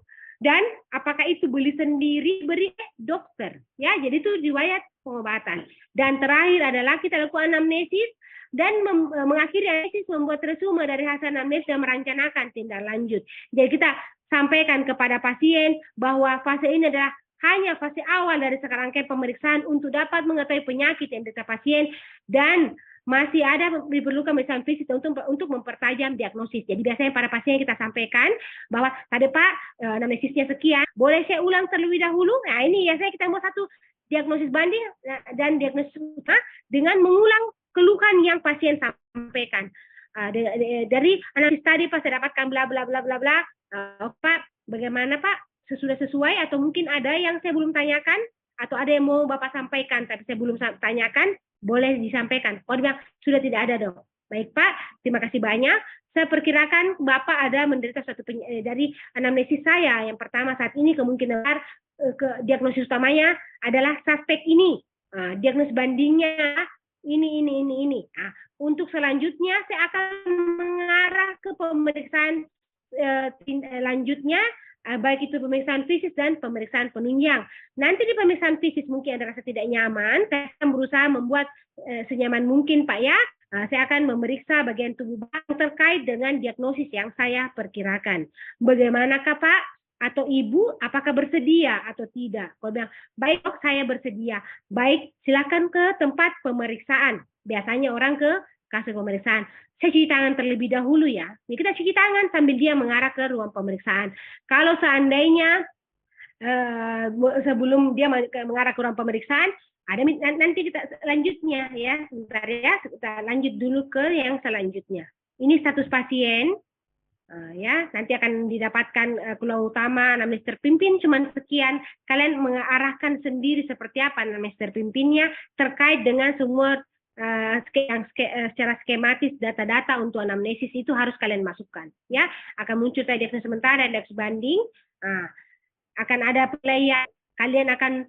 dan apakah itu beli sendiri, beri dokter. Ya, jadi itu riwayat pengobatan. Dan terakhir adalah kita lakukan anamnesis dan mengakhiri anamnesis, membuat resume dari hasil anamnesis dan merencanakan tindak lanjut. Jadi kita sampaikan kepada pasien bahwa fase ini adalah hanya fase awal dari serangkaian pemeriksaan untuk dapat mengetahui penyakit yang diderita pasien dan masih ada diperlukan pemeriksaan fisik untuk mempertajam diagnosis. Jadi biasanya para pasien kita sampaikan bahwa tadi Pak anamnesisnya sekian, boleh saya ulang terlebih dahulu? Nah ini biasanya kita mau satu diagnosis banding dan diagnosis dengan mengulang keluhan yang pasien sampaikan. Dari analisis tadi Pak saya dapatkan bla bla bla bla bla. Pak, bagaimana Pak? Sudah sesuai atau mungkin ada yang saya belum tanyakan atau ada yang mau Bapak sampaikan tapi saya belum tanyakan, boleh disampaikan. Oh, dia bilang, sudah tidak ada dok. Baik Pak, terima kasih banyak. Saya perkirakan Bapak ada menderita suatu dari anamnesis saya. Yang pertama saat ini kemungkinan diagnosis utamanya adalah suspek ini. Diagnosis bandingnya ini. Nah, untuk selanjutnya saya akan mengarah ke pemeriksaan lanjutnya, baik itu pemeriksaan fisik dan pemeriksaan penunjang. Nanti di pemeriksaan fisik mungkin ada rasa tidak nyaman, saya akan berusaha membuat senyaman mungkin Pak ya. Saya akan memeriksa bagian tubuh terkait dengan diagnosis yang saya perkirakan. Bagaimanakah Pak? atau ibu, apakah bersedia atau tidak? Kalau bilang, baik dok, saya bersedia. Baik, silakan ke tempat pemeriksaan. Biasanya orang ke kasih pemeriksaan. Saya cuci tangan terlebih dahulu ya. Jadi kita cuci tangan sambil dia mengarah ke ruang pemeriksaan. Kalau seandainya sebelum dia mengarah ke ruang pemeriksaan, ada nanti kita selanjutnya ya, sebentar ya, kita lanjut dulu ke yang selanjutnya. Ini status pasien. Ya, nanti akan didapatkan keluar utama anamnesis terpimpin cuma sekian. Kalian mengarahkan sendiri seperti apa anamnesis terpimpinnya terkait dengan semua secara skematis data-data untuk anamnesis itu harus kalian masukkan. Ya, akan muncul tadi diagnosis sementara, diagnosis banding. Akan ada penilaian. Kalian akan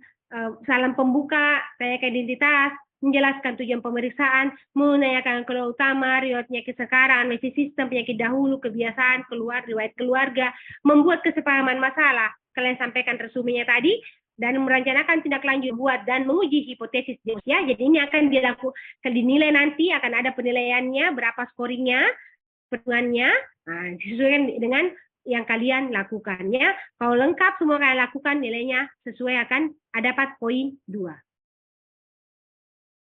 salam pembuka, tanya ke identitas, menjelaskan tujuan pemeriksaan, menanyakan keluar utama, riwayat penyakit sekarang, anamnesis sistem, penyakit dahulu, kebiasaan, riwayat keluarga, membuat kesepahaman masalah. Kalian sampaikan resumenya tadi, dan merencanakan tindak lanjut buat dan menguji hipotesis ya. Jadi ini akan dinilai nanti, akan ada penilaiannya, berapa scoringnya, perhitungannya, disesuaikan dengan yang kalian lakukannya. Kalau lengkap semua kalian lakukan, nilainya sesuai akan dapat poin 2.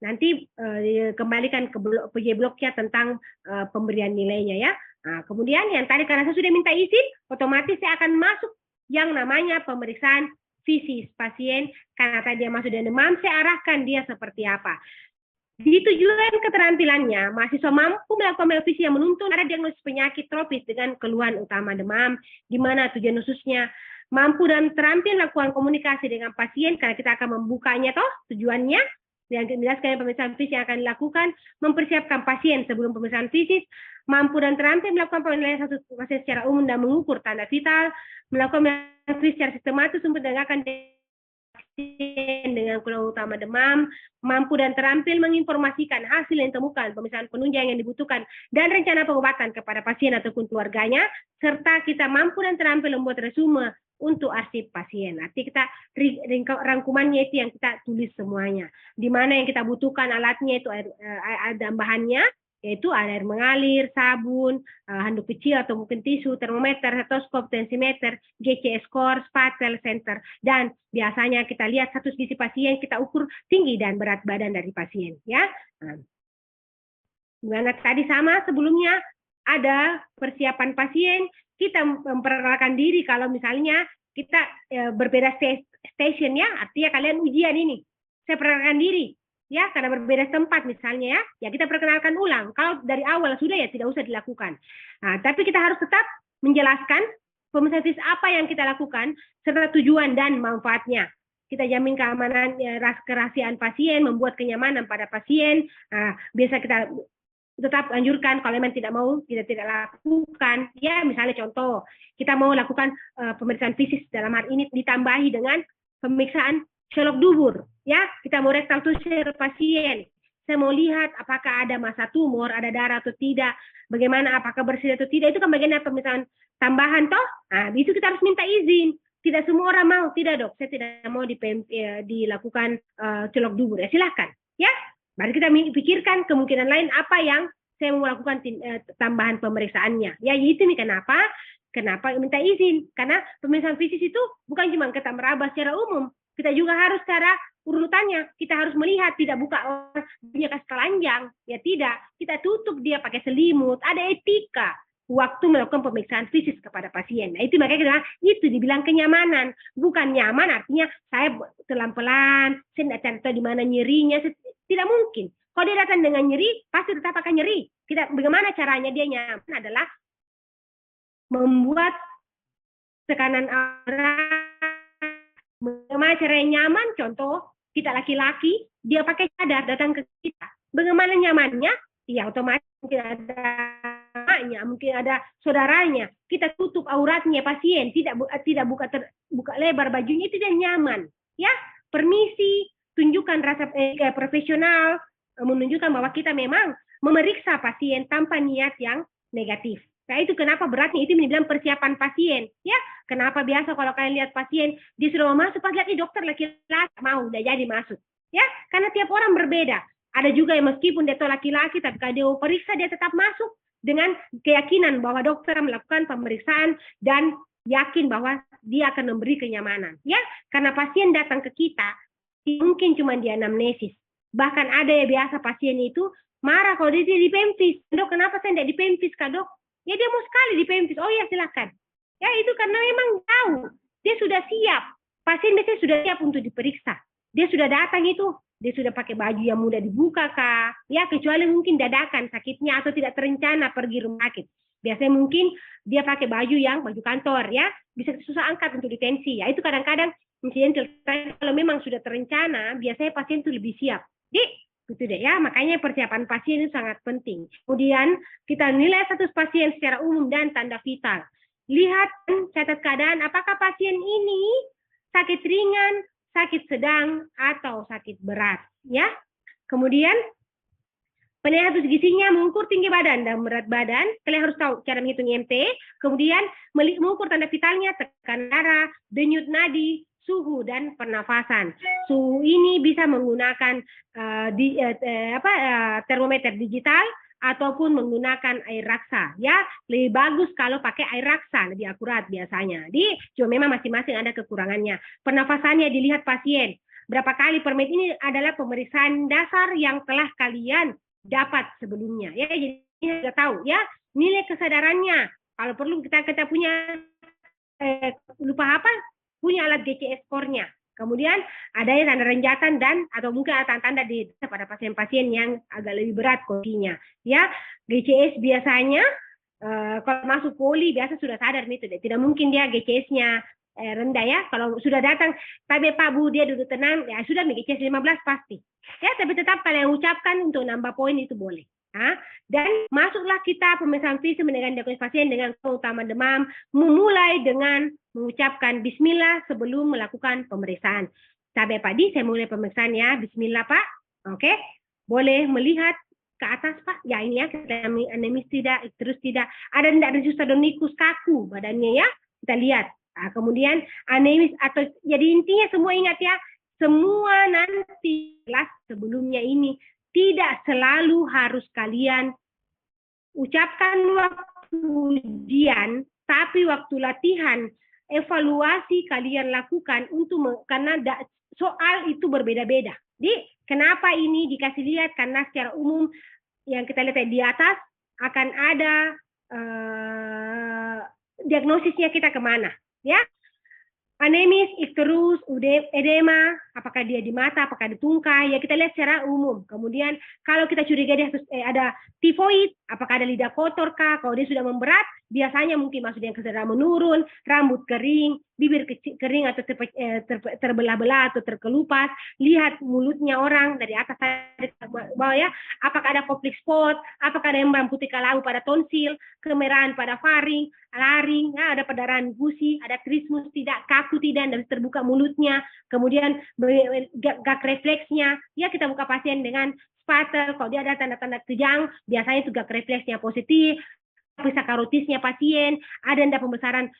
Nanti kembalikan ke bloknya tentang pemberian nilainya ya. Kemudian yang tadi karena saya sudah minta izin, otomatis saya akan masuk yang namanya pemeriksaan fisik pasien. Karena tadi dia masuk dengan demam, saya arahkan dia seperti apa. Di tujuan keterampilannya, mahasiswa mampu melakukan revisi yang menuntun ada diagnosis penyakit tropis dengan keluhan utama demam, di mana tujuan khususnya mampu dan terampil melakukan komunikasi dengan pasien, karena kita akan membukanya toh tujuannya, yang menjelaskan pemeriksaan fisik yang akan dilakukan, mempersiapkan pasien sebelum pemeriksaan fisik, mampu dan terampil melakukan penilaian satu pasien secara umum dan mengukur tanda vital, melakukan revisi secara sistematis untuk menegakkan dengan keluhan utama demam, mampu dan terampil menginformasikan hasil yang ditemukan, pemeriksaan penunjang yang dibutuhkan, dan rencana pengobatan kepada pasien ataupun keluarganya, serta kita mampu dan terampil membuat resume untuk arsip pasien. Nanti kita rangkumannya itu yang kita tulis semuanya. Di mana yang kita butuhkan alatnya itu ada bahannya, yaitu air mengalir, sabun, handuk kecil atau mungkin tisu, termometer, stetoskop, tensimeter, GCS score, spatel center, dan biasanya kita lihat status gizi pasien, kita ukur tinggi dan berat badan dari pasien, ya. Gimana tadi sama sebelumnya ada persiapan pasien, kita memperkenalkan diri kalau misalnya kita berbeda station ya, artinya kalian ujian ini, saya perkenalkan diri. Ya, karena berbeda tempat misalnya ya kita perkenalkan ulang. Kalau dari awal sudah ya tidak usah dilakukan. Nah, tapi kita harus tetap menjelaskan pemeriksaan fisik apa yang kita lakukan serta tujuan dan manfaatnya. Kita jamin keamanan, kerahasiaan pasien, membuat kenyamanan pada pasien. Nah, biasa kita tetap anjurkan kalau memang tidak mau, kita tidak lakukan. Ya, misalnya contoh, kita mau lakukan pemeriksaan fisik dalam hal ini ditambahi dengan pemeriksaan selok dubur, ya kita mau rektal tusir pasien, saya mau lihat apakah ada massa tumor, ada darah atau tidak, bagaimana apakah bersih atau tidak, itu kan bagian pemeriksaan tambahan toh. Nah, itu kita harus minta izin. Tidak semua orang mau, tidak dok, saya tidak mau dilakukan selok dubur, ya silahkan, ya. Baru kita pikirkan kemungkinan lain apa yang saya mau lakukan tambahan pemeriksaannya. Ya itu nih kenapa minta izin, karena pemeriksaan fisik itu bukan cuma kita meraba secara umum. Kita juga harus secara urutannya, kita harus melihat, tidak buka punya kas telanjang, ya tidak, kita tutup dia pakai selimut, ada etika waktu melakukan pemeriksaan fisik kepada pasien. Nah itu makanya itu dibilang kenyamanan, bukan nyaman artinya saya pelan-pelan, saya tidak tahu di mana nyerinya, tidak mungkin. Kalau dia datang dengan nyeri, pasti tetap akan nyeri. Bagaimana caranya dia nyaman adalah membuat tekanan aura. Bagaimana caranya nyaman? Contoh, kita laki-laki, dia pakai cadar datang ke kita. Bagaimana nyamannya? Ya otomatis mungkin ada anaknya, mungkin ada saudaranya. Kita tutup auratnya pasien, tidak buka lebar bajunya, itu dia nyaman. Ya, permisi, tunjukkan rasa profesional, menunjukkan bahwa kita memang memeriksa pasien tanpa niat yang negatif. Nah itu kenapa beratnya itu dibilang persiapan pasien, ya. Kenapa biasa kalau kalian lihat pasien dia sudah mau masuk, pas lihat dokter laki-laki mau udah jadi masuk, ya. Karena tiap orang berbeda. Ada juga yang meskipun dia laki-laki, tapi kalau dia mau periksa dia tetap masuk dengan keyakinan bahwa dokter melakukan pemeriksaan dan yakin bahwa dia akan memberi kenyamanan. Ya, karena pasien datang ke kita, mungkin cuma di anamnesis. Bahkan ada ya biasa pasien itu marah kalau dia di pempis. Dok, kenapa saya tidak di pempis, Kak Dok? Ya dia mau sekali di pempis. Oh ya silakan. Ya itu karena memang tahu. Dia sudah siap. Pasien biasanya sudah siap untuk diperiksa. Dia sudah datang itu. Dia sudah pakai baju yang mudah dibuka, Kak. Ya, kecuali mungkin dadakan sakitnya atau tidak terencana pergi rumah sakit. Biasanya mungkin dia pakai baju yang baju kantor ya. Bisa susah angkat untuk ditensi. Ya itu kadang-kadang insidental. Kalau memang sudah terencana, biasanya pasien itu lebih siap. Jadi, gitu deh ya. Makanya persiapan pasien itu sangat penting. Kemudian kita nilai status pasien secara umum dan tanda vital. Lihat catat keadaan apakah pasien ini sakit ringan, sakit sedang, atau sakit berat. Ya. Kemudian penilaian status gizinya mengukur tinggi badan dan berat badan. Kalian harus tahu cara menghitung IMT. Kemudian mengukur tanda vitalnya, tekanan darah, denyut nadi, suhu dan pernafasan. Suhu ini bisa menggunakan termometer digital ataupun menggunakan air raksa. Ya, lebih bagus kalau pakai air raksa, lebih akurat biasanya. Jadi, cuma memang masing-masing ada kekurangannya. Pernafasannya dilihat pasien. Berapa kali per menit ini adalah pemeriksaan dasar yang telah kalian dapat sebelumnya. Ya, jadi kita tahu ya nilai kesadarannya. Kalau perlu kita punya lupa apa punya alat GCS score-nya. Kemudian ada yang tanda renjatan dan atau mungkin ada tanda di pada pasien-pasien yang agak lebih berat kondisinya. Ya, GCS biasanya kalau masuk poli biasa sudah sadar itu deh. Tidak mungkin dia GCS-nya rendah ya. Kalau sudah datang, tapi Pak Bu dia duduk tenang, ya sudah GCS 15 pasti. Ya, tapi tetap kalian ucapkan untuk nambah poin itu boleh. Dan masuklah kita pemeriksaan fisik dengan diagnosis pasien dengan utama demam, memulai dengan mengucapkan bismillah sebelum melakukan pemeriksaan. Sampai pagi saya mulai pemeriksaan ya, bismillah Pak. Oke, boleh melihat ke atas Pak. Ya ini ya, anemis tidak, terus tidak. Ada tidak resus adonikus kaku badannya ya, kita lihat. Nah, kemudian anemis atau jadi intinya semua ingat ya, semua nanti kelas sebelumnya ini tidak selalu harus kalian ucapkan waktu ujian, tapi waktu latihan evaluasi kalian lakukan untuk karena soal itu berbeda-beda. Jadi kenapa ini dikasih lihat? Karena secara umum yang kita lihat di atas akan ada diagnosisnya kita kemana, ya. Anemis, ikterus, edema, apakah dia di mata, apakah di tungkai, ya kita lihat secara umum. Kemudian kalau kita curiga dia ada tifoid, apakah ada lidah kotor kah? Kalau dia sudah memberat, biasanya mungkin maksudnya kesadaran menurun, rambut kering, bibir kering atau terbelah-belah atau terkelupas, lihat mulutnya orang dari atas ke bawah ya, apakah ada koplik spot, apakah ada embam putih kalau pada tonsil, kemerahan pada faring, laring, ya, ada perdarahan gusi, ada trismus tidak, kaku tidak, dan terbuka mulutnya, kemudian gak refleksnya, ya kita buka pasien dengan spatel, kalau dia ada tanda-tanda kejang, biasanya itu gak refleksnya positif, periksa karotisnya pasien, ada ndak pembesaran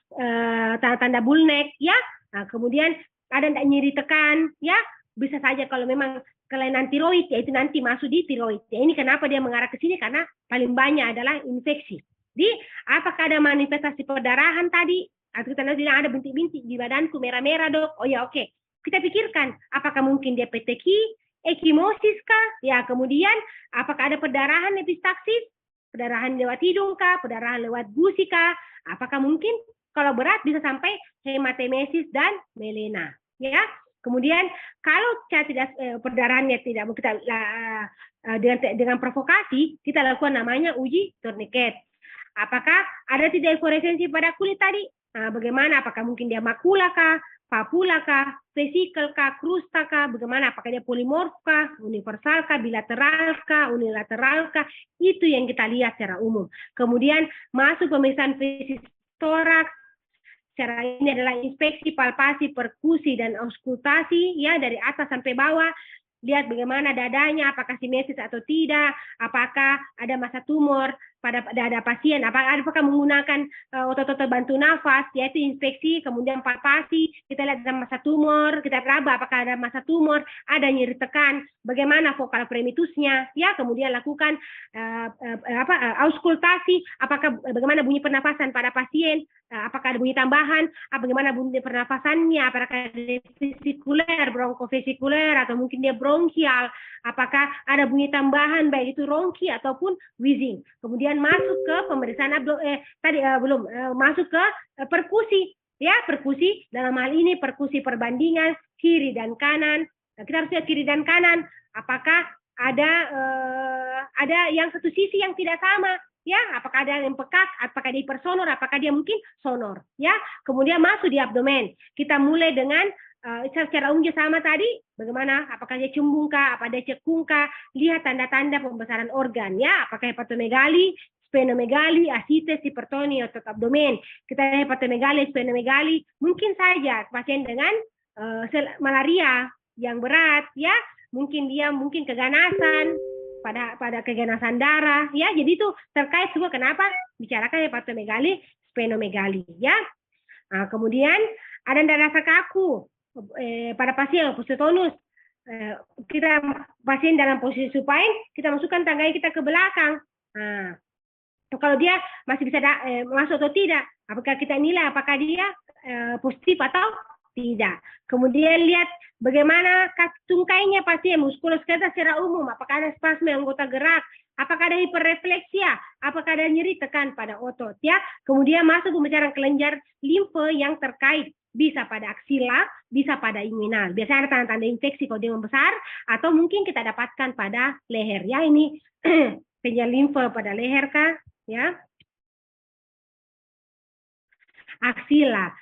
tanda-tanda bullneck, ya, nah, kemudian ada ndak nyeri tekan, ya, bisa saja kalau memang kelainan tiroid, ya itu nanti masuk di tiroid. Ya, ini kenapa dia mengarah ke sini, karena paling banyak adalah infeksi. Jadi, apakah ada manifestasi perdarahan tadi? Atau kita bilang ada bintik-bintik di badanku merah-merah dok. Oh ya oke. Kita pikirkan, apakah mungkin dia peteki, ekimosis kah? Ya kemudian, apakah ada perdarahan epistaksis? Perdarahan lewat hidung kah? Perdarahan lewat gusi kah? Apakah mungkin kalau berat bisa sampai hematemesis dan melena? Ya. Kemudian kalau tidak perdarahannya tidak kita dengan provokasi, kita lakukan namanya uji tourniquet. Apakah ada tidak fluoresensi pada kulit tadi? Nah, bagaimana? Apakah mungkin dia makula kah, papula kah, vesikel kah, krusta kah? Bagaimana? Apakah dia polimorf kah, universal kah, bilateral kah, unilateral kah? Itu yang kita lihat secara umum. Kemudian masuk pemeriksaan fisis toraks. Secara ini adalah inspeksi, palpasi, perkusi, dan auskultasi ya dari atas sampai bawah. Lihat bagaimana dadanya, apakah simetris atau tidak, apakah ada massa tumor, pada pasien, apakah menggunakan otot-otot bantu nafas, yaitu inspeksi, kemudian palpasi, kita lihat ada masa tumor, kita raba apakah ada masa tumor, ada nyeri tekan, bagaimana vokal primitusnya, ya, kemudian lakukan auskultasi, apakah bagaimana bunyi pernafasan pada pasien, apakah ada bunyi tambahan, bagaimana bunyi pernafasannya, apakah ada vesikuler, bronkofesikuler, atau mungkin dia bronkial, apakah ada bunyi tambahan baik itu ronki ataupun wheezing. Kemudian masuk ke pemeriksaan masuk ke perkusi, ya, perkusi dalam hal ini perkusi perbandingan kiri dan kanan. Nah, kita harus lihat kiri dan kanan, apakah ada yang satu sisi yang tidak sama, ya, apakah ada yang pekat, apakah dia hipersonor, apakah dia mungkin sonor, ya. Kemudian masuk di abdomen, kita mulai dengan secara unjuk sama tadi, bagaimana, apakah dia cembung kah, apa dia cekung kah, lihat tanda-tanda pembesaran organ, ya, apakah hepatomegali, splenomegali, asites, hipertoni, otot abdomen. Kita lihat hepatomegali, splenomegali, mungkin saja pasien dengan malaria yang berat, ya, mungkin dia keganasan, pada keganasan darah, ya. Jadi itu terkait juga kenapa bicarakan hepatomegali, splenomegali, ya. Nah, kemudian ada rasa kaku pada pasien osteotonus. Kita pasien dalam posisi supine, kita masukkan tangannya kita ke belakang. Nah, kalau dia masih bisa masuk atau tidak, apakah kita nilai apakah dia positif atau tidak. Kemudian lihat bagaimana tungkainya pasien, muskuloskeletal secara umum, apakah ada spasme anggota gerak, apakah ada hiperrefleksia, apakah ada nyeri tekan pada otot, ya. Kemudian masuk pembicaraan kelenjar limfe yang terkait, bisa pada aksila, bisa pada inguinal. Biasanya ada tanda-tanda infeksi kalau dia membesar, atau mungkin kita dapatkan pada leher, ya. Ini kelenjar limfe pada leher kah, ya, aksila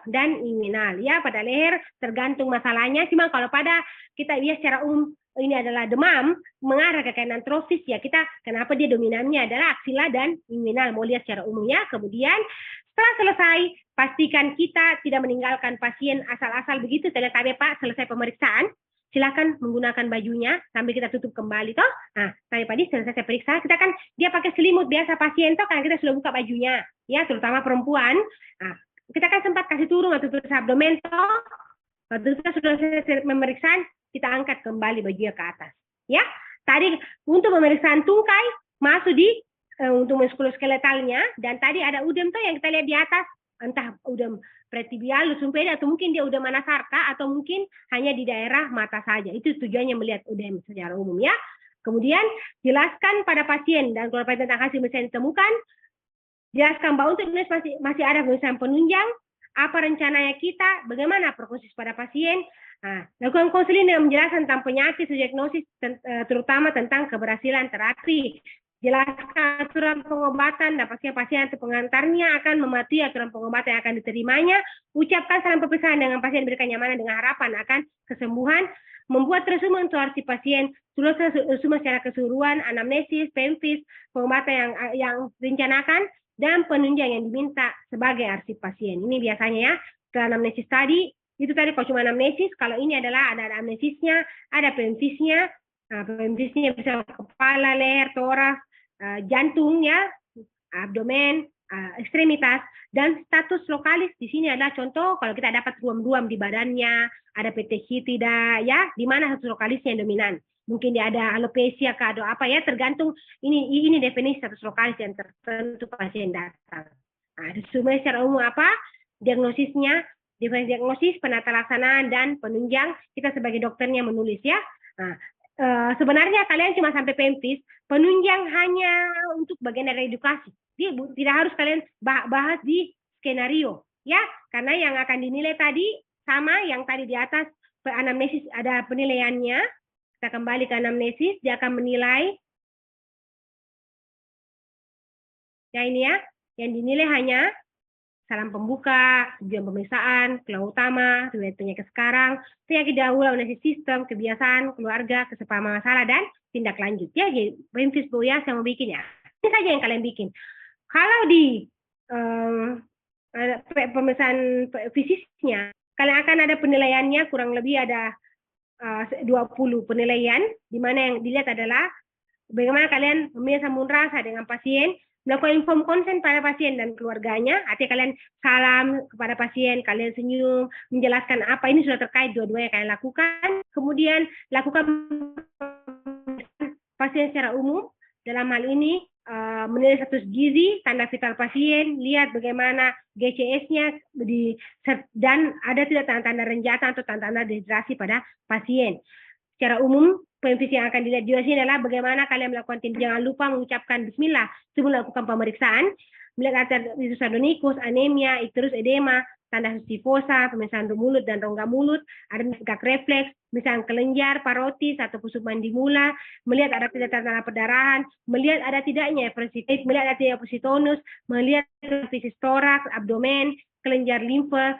dan inguinal, ya. Pada leher tergantung masalahnya, cuma kalau pada kita lihat secara umum ini adalah demam mengarah ke kelainan trofis, ya, kita kenapa dia dominannya adalah aksila dan inguinal, mau lihat secara umumnya. Kemudian setelah selesai, pastikan kita tidak meninggalkan pasien asal-asal begitu. Setelah tadi Pak selesai pemeriksaan, silakan menggunakan bajunya sambil kita tutup kembali toh. Nah, tadi selesai saya periksa, kita kan dia pakai selimut biasa pasien toh, karena kita sudah buka bajunya, ya, terutama perempuan. Nah, kita kan sempat kasih turun atau tutup abdomen toh. Waktu kita sudah selesai pemeriksaan, kita angkat kembali bajunya ke atas, ya. Tadi untuk pemeriksaan tungkai masuk di untuk muskuloskeletalnya, dan tadi ada udem tuh yang kita lihat di atas, entah udem pretibialus, sumpeda, atau mungkin dia udem anasarka, atau mungkin hanya di daerah mata saja. Itu tujuannya melihat udem secara umum, ya. Kemudian jelaskan pada pasien, dan kalau tentang hasil yang ditemukan, jelaskan bahwa untuk masih ada pemeriksaan penunjang, apa rencananya kita, bagaimana prognosis pada pasien. Nah, lakukan konseling dengan menjelaskan tentang penyakit, diagnosis, terutama tentang keberhasilan terapi. Jelaskan aturan pengobatan, dan pastikan pasien atau pengantarnya akan mematuhi aturan pengobatan yang akan diterimanya. Ucapkan salam pemeriksaan dengan pasien, berikan nyamanan dengan harapan akan kesembuhan. Membuat resume untuk arti pasien, resume secara keseluruhan, anamnesis, pemfis, pengobatan yang direncanakan, dan penunjang yang diminta sebagai arsip pasien. Ini biasanya, ya, ke anamnesis tadi, itu tadi kalau cuma anamnesis, kalau ini adalah ada anamnesisnya, ada pemfisnya. Nah, pemfisnya bisa kepala, leher, toras, jantung, ya, abdomen, ekstremitas, dan status lokalis. Di sini adalah contoh kalau kita dapat ruam-ruam di badannya, ada petechitida, ya, di mana status lokalisnya yang dominan. Mungkin dia ada alopecia kah, atau apa, ya, tergantung. Ini definisi status lokalis yang tertentu pasien datang. Nah, resume secara umum apa? Diagnosisnya, definisi diagnosis, penata laksanaan, dan penunjang. Kita sebagai dokternya menulis, ya. Nah, sebenarnya kalian cuma sampai pemfis, penunjang hanya untuk bagian dari edukasi. Dia tidak harus kalian bahas di skenario, ya, karena yang akan dinilai tadi sama yang tadi di atas. Anamnesis ada penilaiannya. Kita kembali ke anamnesis, dia akan menilai. Ya, ini, ya, yang dinilai hanya salam pembuka, tujuan pemeriksaan, keluhan utama, riwayat penyakit sekarang, penyakit dahulu, anamnesis sistem, kebiasaan, keluarga, kesepahaman masalah, dan tindak lanjut. Ya, jadi pemfis ya, saya mau bikin, ya. Ini saja yang kalian bikin. Kalau di pemeriksaan fisiknya, kalian akan ada penilaiannya, kurang lebih ada 20 penilaian, di mana yang dilihat adalah bagaimana kalian memilih sambung rasa dengan pasien, melakukan inform consent pada pasien dan keluarganya, artinya kalian salam kepada pasien, kalian senyum, menjelaskan apa ini sudah terkait dua-duanya kalian lakukan, kemudian lakukan pasien secara umum, dalam hal ini menilai status gizi, tanda vital pasien, lihat bagaimana GCS-nya, dan ada tidak tanda-tanda renjatan atau tanda-tanda dehidrasi pada pasien. Secara umum, PMVC yang akan dilihat juga sini adalah bagaimana kalian melakukan tindakan. Jangan lupa mengucapkan bismillah sebelum melakukan pemeriksaan. Melihat arteritis adenikus, anemia, icterus edema, tanda sifosa, pemeriksaan mulut dan rongga mulut, ada gag refleks, misalnya kelenjar, parotis, atau pusuk mandibula, melihat ada tidak tanda perdarahan, melihat ada tidaknya eversitis, melihat ada tidak positonus, melihat fisis toraks, abdomen, kelenjar limfe,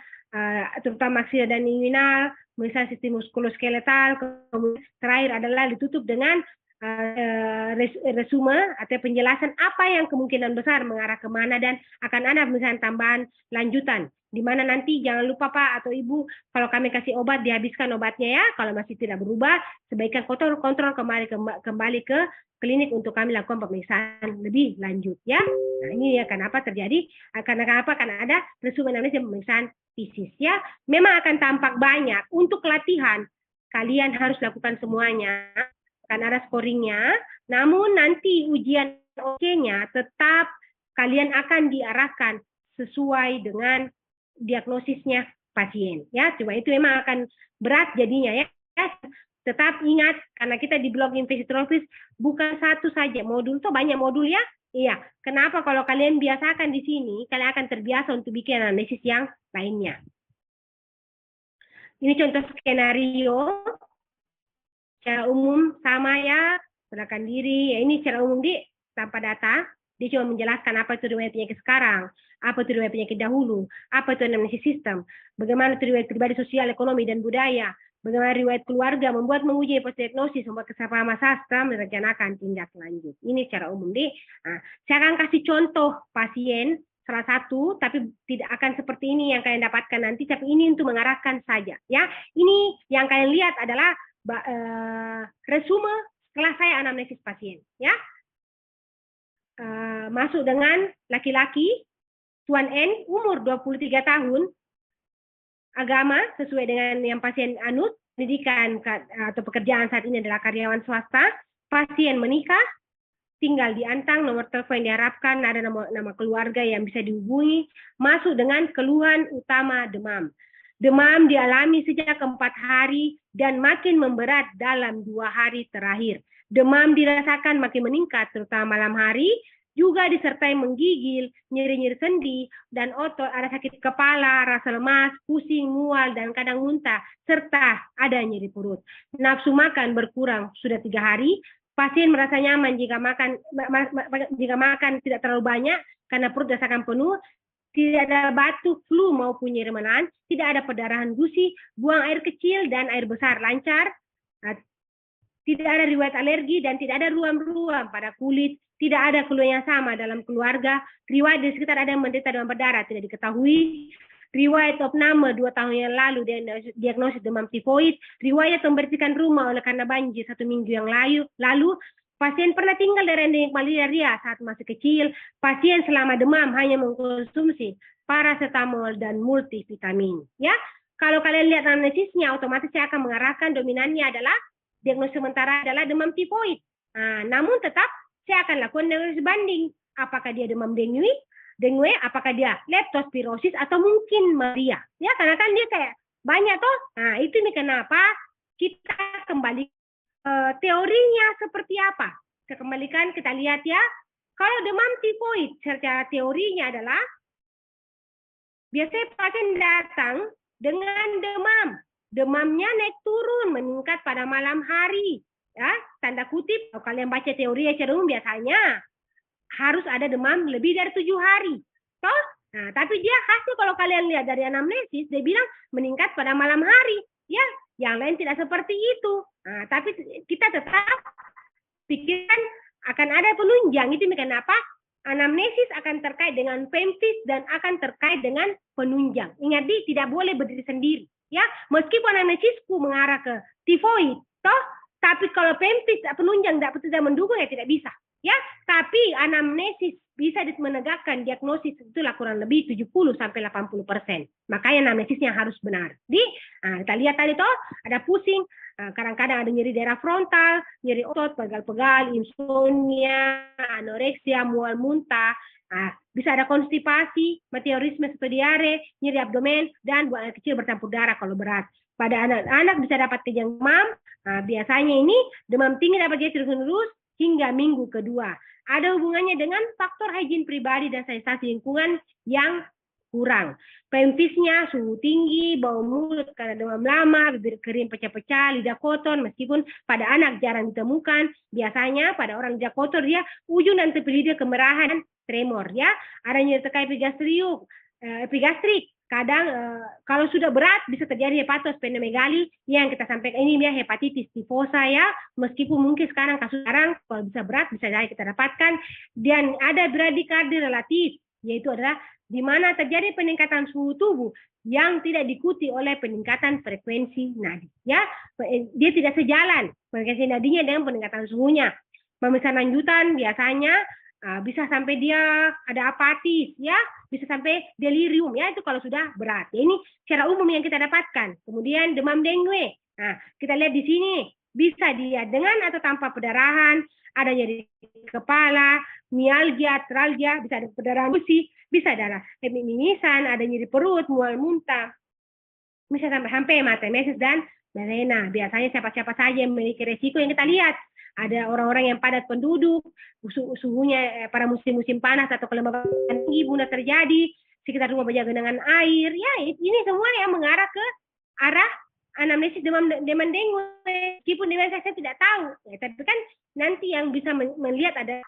terutama aksila dan inguinal, misalnya sistem muskuloskeletal. Kemudian terakhir adalah ditutup dengan resume atau penjelasan apa yang kemungkinan besar mengarah kemana dan akan ada misalnya tambahan lanjutan. Di mana nanti jangan lupa Pak atau Ibu, kalau kami kasih obat dihabiskan obatnya ya. Kalau masih tidak berubah, sebaiknya kontrol kembali ke klinik untuk kami lakukan pemeriksaan lebih lanjut ya. Nah ini ya kenapa terjadi, karena ada resume anamnesis pemeriksaan fisis ya. Memang akan tampak banyak untuk latihan. Kalian harus lakukan semuanya, akan ada scoringnya. Namun nanti ujian OK-nya tetap kalian akan diarahkan sesuai dengan diagnosisnya pasien. Ya, cuma itu memang akan berat jadinya ya. Tetap ingat, karena kita di blog infeksi trofis bukan satu saja modul, tuh banyak modul ya. Iya, kenapa kalau kalian biasakan di sini, kalian akan terbiasa untuk bikin analisis yang lainnya. Ini contoh skenario. Secara umum sama ya, serahkan diri. Ya ini secara umum tanpa data. Dia cuma menjelaskan apa itu riwayat penyakit sekarang, apa itu riwayat penyakit dahulu, apa itu anamnesis sistem, bagaimana itu riwayat pribadi sosial, ekonomi, dan budaya, bagaimana riwayat keluarga, membuat menguji diagnosis, membuat kesalahpahaman sastra, merencanakan tindak lanjut. Ini secara umum Nah, saya akan kasih contoh pasien salah satu, tapi tidak akan seperti ini yang kalian dapatkan nanti, tapi ini untuk mengarahkan saja. Ya, ini yang kalian lihat adalah resume setelah saya anamnesis pasien. Ya, masuk dengan laki-laki, Tuan N, umur 23 tahun, agama sesuai dengan yang pasien anut, pendidikan atau pekerjaan saat ini adalah karyawan swasta, pasien menikah, tinggal di Antang, nomor telepon yang diharapkan, ada nama keluarga yang bisa dihubungi, masuk dengan keluhan utama demam. Demam dialami sejak 4 hari dan makin memberat dalam 2 hari terakhir. Demam dirasakan makin meningkat, terutama malam hari, juga disertai menggigil, nyeri-nyeri sendi, dan otot, ada sakit kepala, rasa lemas, pusing, mual, dan kadang muntah, serta ada nyeri perut. Nafsu makan berkurang sudah 3 hari, pasien merasa nyaman jika makan tidak terlalu banyak karena perut rasakan penuh, tidak ada batuk, flu maupun nyeri menahan, tidak ada perdarahan gusi, buang air kecil dan air besar lancar, tidak ada riwayat alergi dan tidak ada ruam-ruam pada kulit, tidak ada keluhan yang sama dalam keluarga, riwayat di sekitar ada yang menderita demam berdarah tidak diketahui, riwayat opname 2 tahun yang lalu diagnosis demam tifoid, riwayat membersihkan rumah oleh karena banjir 1 minggu yang lalu, pasien pernah tinggal dari endemik malaria saat masih kecil, pasien selama demam hanya mengkonsumsi paracetamol dan multivitamin. Ya, kalau kalian lihat anamnesisnya, otomatis saya akan mengarahkan dominannya adalah diagnosis sementara adalah demam tifoid. Nah, namun tetap saya akan lakukan diagnosis banding. Apakah dia demam dengue, apakah dia leptospirosis atau mungkin malaria. Ya, karena kan dia kayak banyak toh. Nah, itu nih kenapa kita kembali teorinya seperti apa. Kita kembalikan, kita lihat ya. Kalau demam tifoid secara teorinya adalah biasanya pasien datang dengan demam. Demamnya naik turun, meningkat pada malam hari. Ya, tanda kutip, kalau kalian baca teori secara umum biasanya harus ada demam lebih dari 7 hari. Toh? Nah, tapi dia hasil kalau kalian lihat dari anamnesis, dia bilang meningkat pada malam hari. Ya, yang lain tidak seperti itu. Nah, tapi kita tetap pikirkan akan ada penunjang. Itu kenapa anamnesis akan terkait dengan PEMFIS dan akan terkait dengan penunjang. Ingat, tidak boleh berdiri sendiri. Ya, meskipun anamnesisku mengarah ke tifoid, toh, Tapi kalau PEMFIS penunjang tidak mendukung ya tidak bisa. Ya, tapi anamnesis bisa menegakkan diagnosis itulah kurang lebih 70 sampai 80%. Makanya anamnesisnya harus benar. Kita lihat tadi toh ada pusing, kadang-kadang ada nyeri daerah frontal, nyeri otot, pegal-pegal, insomnia, anoreksia, mual muntah. Bisa ada konstipasi, meteorisme atau diare, nyeri abdomen, dan buang air kecil bercampur darah kalau berat. Pada anak-anak bisa dapat kejang demam. Biasanya ini demam tinggi dapat jadi terus-menerus hingga minggu kedua. Ada hubungannya dengan faktor higien pribadi dan sanitasi lingkungan yang kurang. PEMFIS-nya suhu tinggi, bau mulut karena demam lama, bibir kering pecah-pecah, lidah kotor, meskipun pada anak jarang ditemukan. Biasanya pada orang lidah kotor dia ujung dan tepi lidah kemerahan dan tremor ya. Ada nyeri tekai epigastrik. Kadang kalau sudah berat bisa terjadi hepatosplenomegali yang kita sampaikan ini ya hepatitis tifosa ya, meskipun mungkin sekarang kasus sekarang kalau bisa berat bisa jadi kita dapatkan. Dan ada bradikardi relatif, yaitu adalah di mana terjadi peningkatan suhu tubuh yang tidak diikuti oleh peningkatan frekuensi nadi ya, dia tidak sejalan frekuensi nadinya dengan peningkatan suhunya. Pemeriksaan lanjutan biasanya bisa sampai dia ada apatis ya, bisa sampai delirium ya, itu kalau sudah berat ya. Ini secara umum yang kita dapatkan. Kemudian demam dengue, kita lihat di sini bisa dia dengan atau tanpa perdarahan, ada nyeri kepala, mialgia, artralgia, bisa ada perdarahan gusi, bisa ada hemimisan, ada nyeri perut, mual muntah, bisa sampai hematemesis dan melena. Biasanya siapa-siapa saja yang memiliki resiko yang kita lihat. Ada orang-orang yang padat penduduk, suhunya pada musim-musim panas atau kelembaban tinggi mudah terjadi, sekitar rumah banyak genangan air. Ya, ini semua yang mengarah ke arah anamnesis demam dengue. Meskipun saya tidak tahu, ya, tapi kan nanti yang bisa melihat ada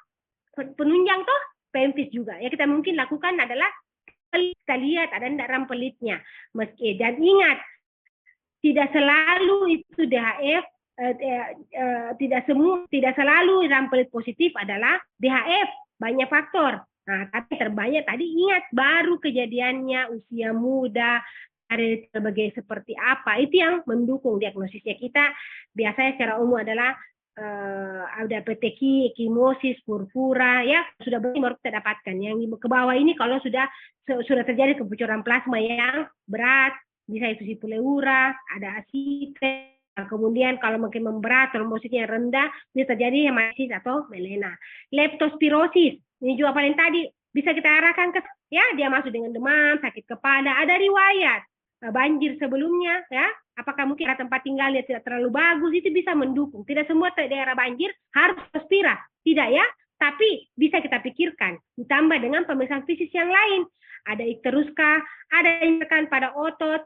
penunjang toh PEMFIS juga. Ya kita mungkin lakukan adalah kita lihat ada enggak rampelitnya. Dan ingat, tidak selalu itu DHF, tidak selalu rampelit positif adalah DHF, banyak faktor. Tapi terbanyak tadi ingat baru kejadiannya usia muda, ada sebagai seperti apa, itu yang mendukung diagnosisnya kita. Biasanya secara umum adalah ada peteki, ekimosis, purpura, ya sudah baru kita dapatkan. Yang ke bawah ini kalau sudah terjadi kebocoran plasma yang berat, bisa itu pleura, ada asite. Kemudian kalau makin memberat, trombositnya rendah, bisa terjadi hematitis atau melena. Leptospirosis, ini juga paling tadi bisa kita arahkan ke ya, dia masuk dengan demam, sakit kepala, ada riwayat banjir sebelumnya ya. Apakah mungkin tempat tinggalnya tidak terlalu bagus, itu bisa mendukung. Tidak semua daerah banjir harus leptospira, tidak ya. Tapi bisa kita pikirkan, ditambah dengan pemeriksaan fisik yang lain. Ada ikteruska, ada yang tekan pada otot,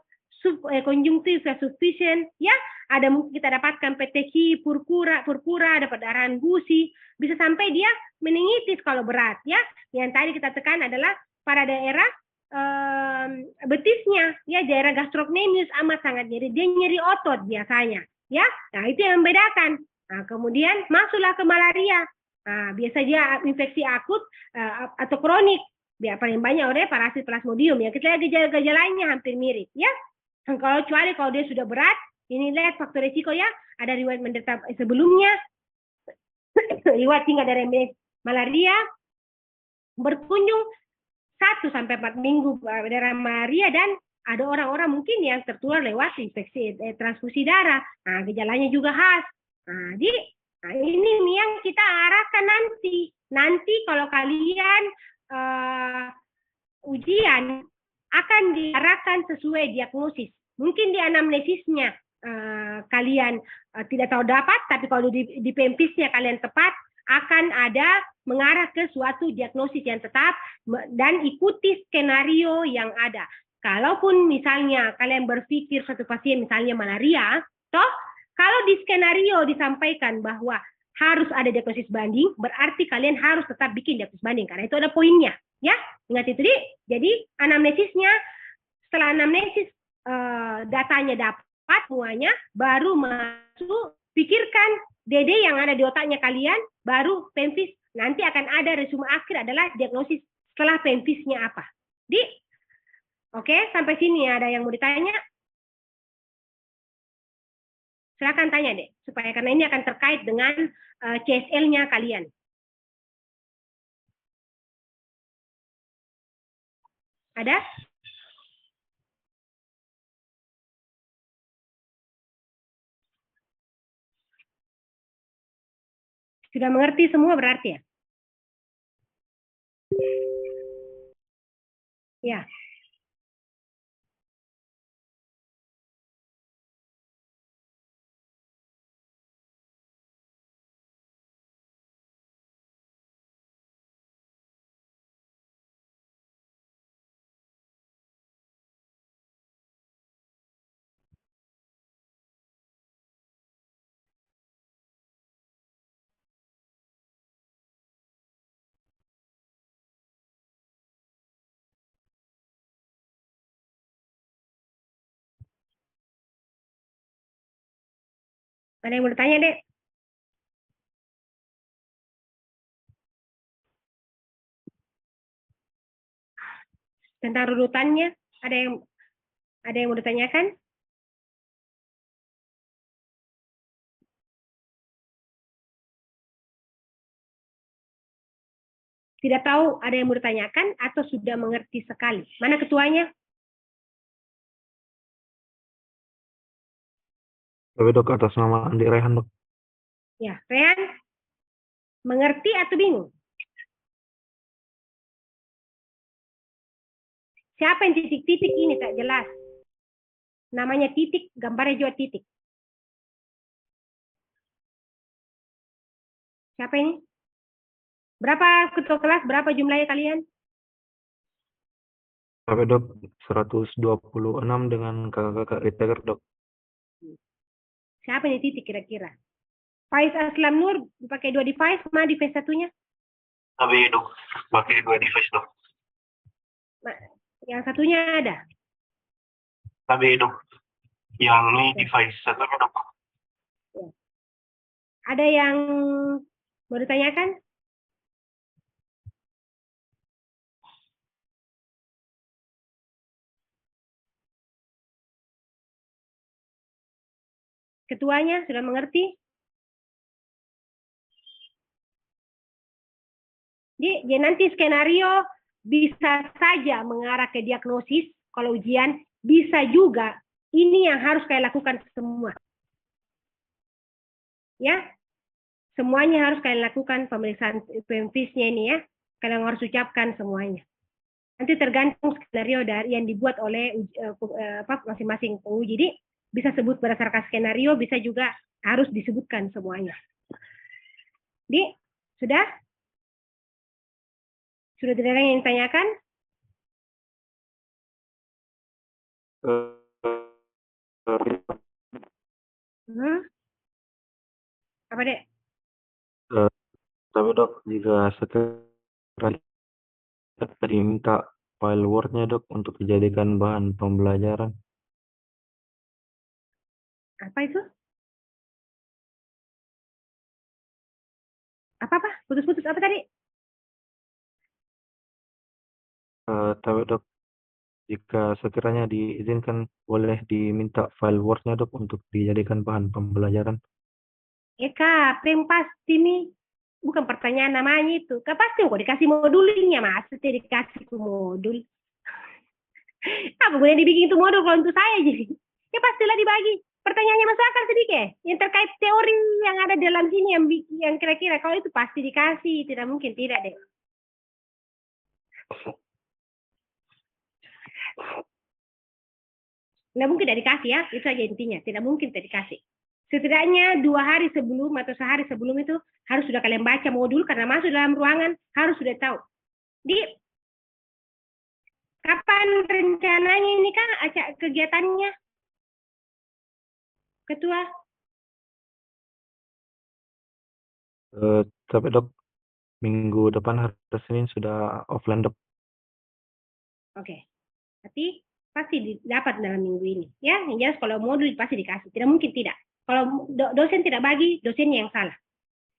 konjungtif sufficient ya, ada mungkin kita dapatkan petechi, purpura, ada perdarahan gusi, bisa sampai dia meningitis kalau berat ya. Yang tadi kita tekan adalah pada daerah betisnya ya, daerah gastrocnemius amat sangat nyeri, dia nyeri otot biasanya ya. Nah itu yang membedakan. Kemudian masuklah ke malaria. Biasa dia infeksi akut atau kronik, paling banyak oleh parasit plasmodium ya. Kita lihat gejala-gejalanya hampir mirip ya. Kecuali kalau dia sudah berat, ini lihat faktor risiko ya, ada riwayat menderita sebelumnya, riwayat tinggal dari malaria, berkunjung 1-4 minggu dari malaria, dan ada orang-orang mungkin yang tertular lewat infeksi transfusi darah. Gejalanya juga khas. Ini yang kita arahkan nanti kalau kalian ujian akan diarahkan sesuai diagnosis. Mungkin di anamnesisnya kalian tidak tahu dapat, tapi kalau di PEMFIS-nya kalian tepat, akan ada mengarah ke suatu diagnosis yang tetap dan ikuti skenario yang ada. Kalaupun misalnya kalian berpikir satu pasien misalnya malaria, toh kalau di skenario disampaikan bahwa harus ada diagnosis banding, berarti kalian harus tetap bikin diagnosis banding, karena itu ada poinnya. Ya, ingat itu jadi anamnesisnya, setelah anamnesis datanya dapat semuanya, baru masuk pikirkan DD yang ada di otaknya kalian, baru PEMFIS. Nanti akan ada resume akhir adalah diagnosis setelah PEMFIS-nya apa. Oke, sampai sini ada yang mau ditanya? Silakan tanya deh, supaya karena ini akan terkait dengan CSL-nya kalian. Ada? Sudah mengerti semua berarti ya? Ya. Ada yang mau bertanya, Dek? Tentang runutannya, ada yang mau ditanyakan? Tidak tahu ada yang mau ditanyakan atau sudah mengerti sekali? Mana ketuanya? Tapi dok, atas nama Andi Rehan dok. Ya, Rehan, mengerti atau bingung? Siapa yang titik-titik ini tak jelas? Namanya titik, gambarnya juga titik. Siapa ini? Berapa ketua kelas? Berapa jumlahnya kalian? Tapi dok, 126 dengan kakak-kakak retaker dok. Siapa ini titik kira-kira? Faiz Aslam Nur pakai 2 device, mana device satunya? Tapi dok, pakai 2 device dok. Yang satunya ada? Tapi dok, yang ini device satunya dok. Ada yang mau ditanyakan? Ketuanya sudah mengerti? Jadi nanti skenario bisa saja mengarah ke diagnosis kalau ujian, bisa juga ini yang harus kalian lakukan semua. Ya, semuanya harus kalian lakukan pemeriksaan PMFIS-nya ini ya. Kalian harus ucapkan semuanya. Nanti tergantung skenario dari yang dibuat oleh masing-masing penguji. Jadi bisa sebut berdasarkan skenario, bisa juga harus disebutkan semuanya. Jadi sudah? Sudah tidak ada yang ditanyakan? Apa dek? Tapi dok, jika sekiranya diminta file Word-nya dok untuk dijadikan bahan pembelajaran. Apa itu? Apa? Putus-putus apa tadi? Tapi dok, jika sekiranya diizinkan, boleh diminta file Word-nya dok untuk dijadikan bahan pembelajaran. Eka, yang pasti nih. Bukan pertanyaan namanya itu. Kak pasti kok dikasih modulnya, mas. Saya dikasih tuh modul. Apa gue yang dibikin itu modul kalau untuk saya jadi? Ya pastilah dibagi. Pertanyaannya masuk akal sedikit. Yang terkait teori yang ada dalam sini yang kira-kira kalau itu pasti dikasih. Tidak mungkin tidak deh. Nggak mungkin tidak dikasih ya. Itu aja intinya. Tidak mungkin tidak dikasih. Setidaknya 2 hari sebelum atau sehari sebelum itu harus sudah kalian baca modul karena masuk dalam ruangan harus sudah tahu. Di kapan rencananya ini kan kegiatannya, Ketua? Tapi dok, minggu depan hari Senin sudah offline dok. Oke. Tapi pasti dapat dalam minggu ini. Ya, yang jelas kalau modul pasti dikasih. Tidak mungkin tidak. Kalau dosen tidak bagi, dosennya yang salah.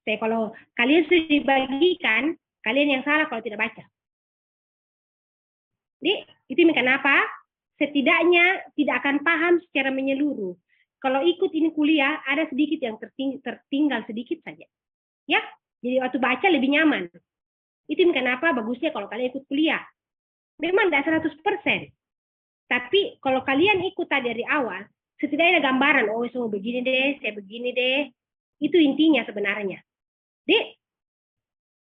Tapi kalau kalian sudah dibagikan, kalian yang salah kalau tidak baca. Jadi, itu kenapa setidaknya tidak akan paham secara menyeluruh. kalau ikut ini kuliah, ada sedikit yang tertinggal sedikit saja. Ya, jadi waktu baca lebih nyaman. Itu kenapa bagusnya kalau kalian ikut kuliah. Memang tidak 100%. Tapi kalau kalian ikut tadi dari awal, setidaknya ada gambaran, oh semua begini deh, saya begini deh. Itu intinya sebenarnya. Dek,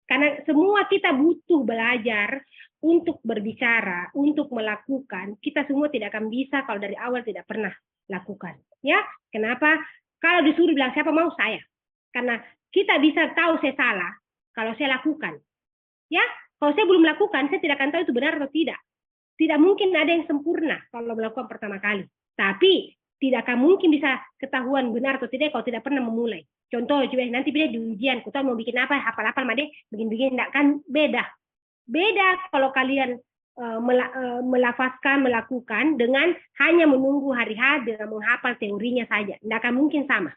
karena semua kita butuh belajar untuk berbicara, untuk melakukan. Kita semua tidak akan bisa kalau dari awal tidak pernah lakukan. Ya, kenapa? Kalau disuruh bilang siapa mau saya. Karena kita bisa tahu saya salah kalau saya lakukan. Ya, kalau saya belum lakukan, saya tidak akan tahu itu benar atau tidak. Tidak mungkin ada yang sempurna kalau melakukan pertama kali. Tapi tidak akan mungkin bisa ketahuan benar atau tidak kalau tidak pernah memulai. Contoh, coba nanti bila di ujian, kita mau bikin apa, hafal-hafal made, begini-begini, tidak kan beda. Beda kalau kalian melafazkan, melakukan dengan hanya menunggu hari H dengan menghafal teorinya saja. Tidak akan mungkin sama.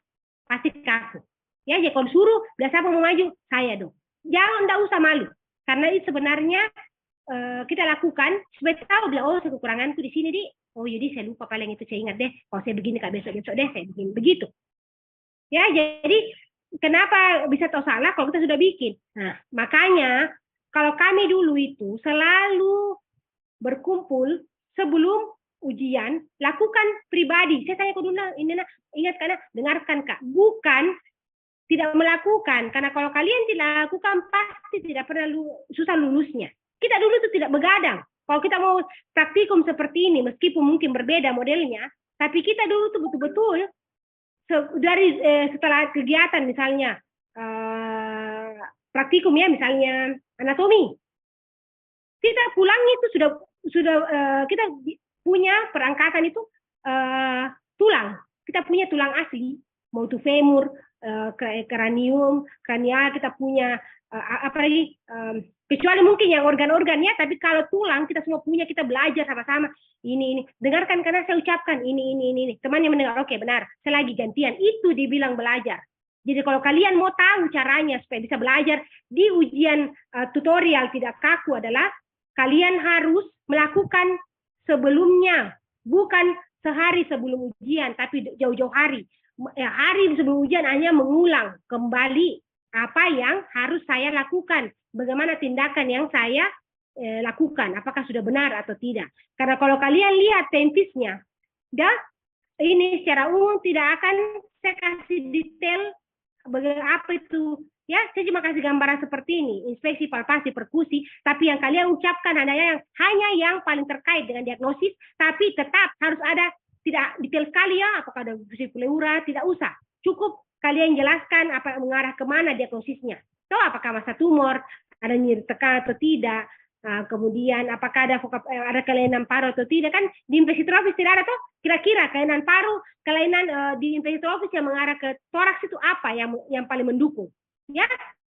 Pasti kaku. Ya, jadi kalau suruh, bilang siapa mau maju? Saya dong. Jangan, tidak usah malu. Karena itu sebenarnya kita lakukan supaya tahu bilang oh kekuranganku di sini di oh jadi saya lupa paling itu saya ingat deh kalau saya begini kak besok deh saya begini begitu ya jadi kenapa bisa tahu salah kalau kita sudah bikin nah makanya kalau kami dulu itu selalu berkumpul sebelum ujian lakukan pribadi saya tanya ke dulu ini ingat karena dengarkan kak bukan tidak melakukan karena kalau kalian tidak lakukan pasti tidak pernah susah lulusnya. Kita dulu itu tidak begadang. Kalau kita mau praktikum seperti ini, meskipun mungkin berbeda modelnya, tapi kita dulu tuh betul-betul dari setelah kegiatan misalnya praktikum ya misalnya anatomi, kita pulang itu sudah kita punya perangkatan itu tulang. Kita punya tulang asli, mau itu femur, kranium, kranial kita punya apa lagi kecuali mungkin yang organ-organnya tapi kalau tulang kita semua punya kita belajar sama-sama ini dengarkan karena saya ucapkan ini temannya mendengar oke benar saya lagi gantian itu dibilang belajar jadi kalau kalian mau tahu caranya supaya bisa belajar di ujian tutorial tidak kaku adalah kalian harus melakukan sebelumnya bukan sehari sebelum ujian tapi jauh-jauh hari sebelum ujian hanya mengulang kembali apa yang harus saya lakukan, bagaimana tindakan yang saya lakukan, apakah sudah benar atau tidak. Karena kalau kalian lihat tempisnya, ini secara umum tidak akan saya kasih detail bagaimana apa itu. Ya, saya cuma kasih gambaran seperti ini, inspeksi, palpasi, perkusi, tapi yang kalian ucapkan hanya yang paling terkait dengan diagnosis, tapi tetap harus ada tidak detail sekali ya, apakah ada fusi pleura, tidak usah. Cukup kalian jelaskan apa mengarah kemana diagnosisnya. So, apakah masa tumor, ada nyeri tekan atau tidak, kemudian apakah ada kelainan paru atau tidak, kan di infeksi tropis tidak ada tuh kira-kira kelainan paru, kelainan di infeksi tropis yang mengarah ke toraks itu apa yang paling mendukung. Ya,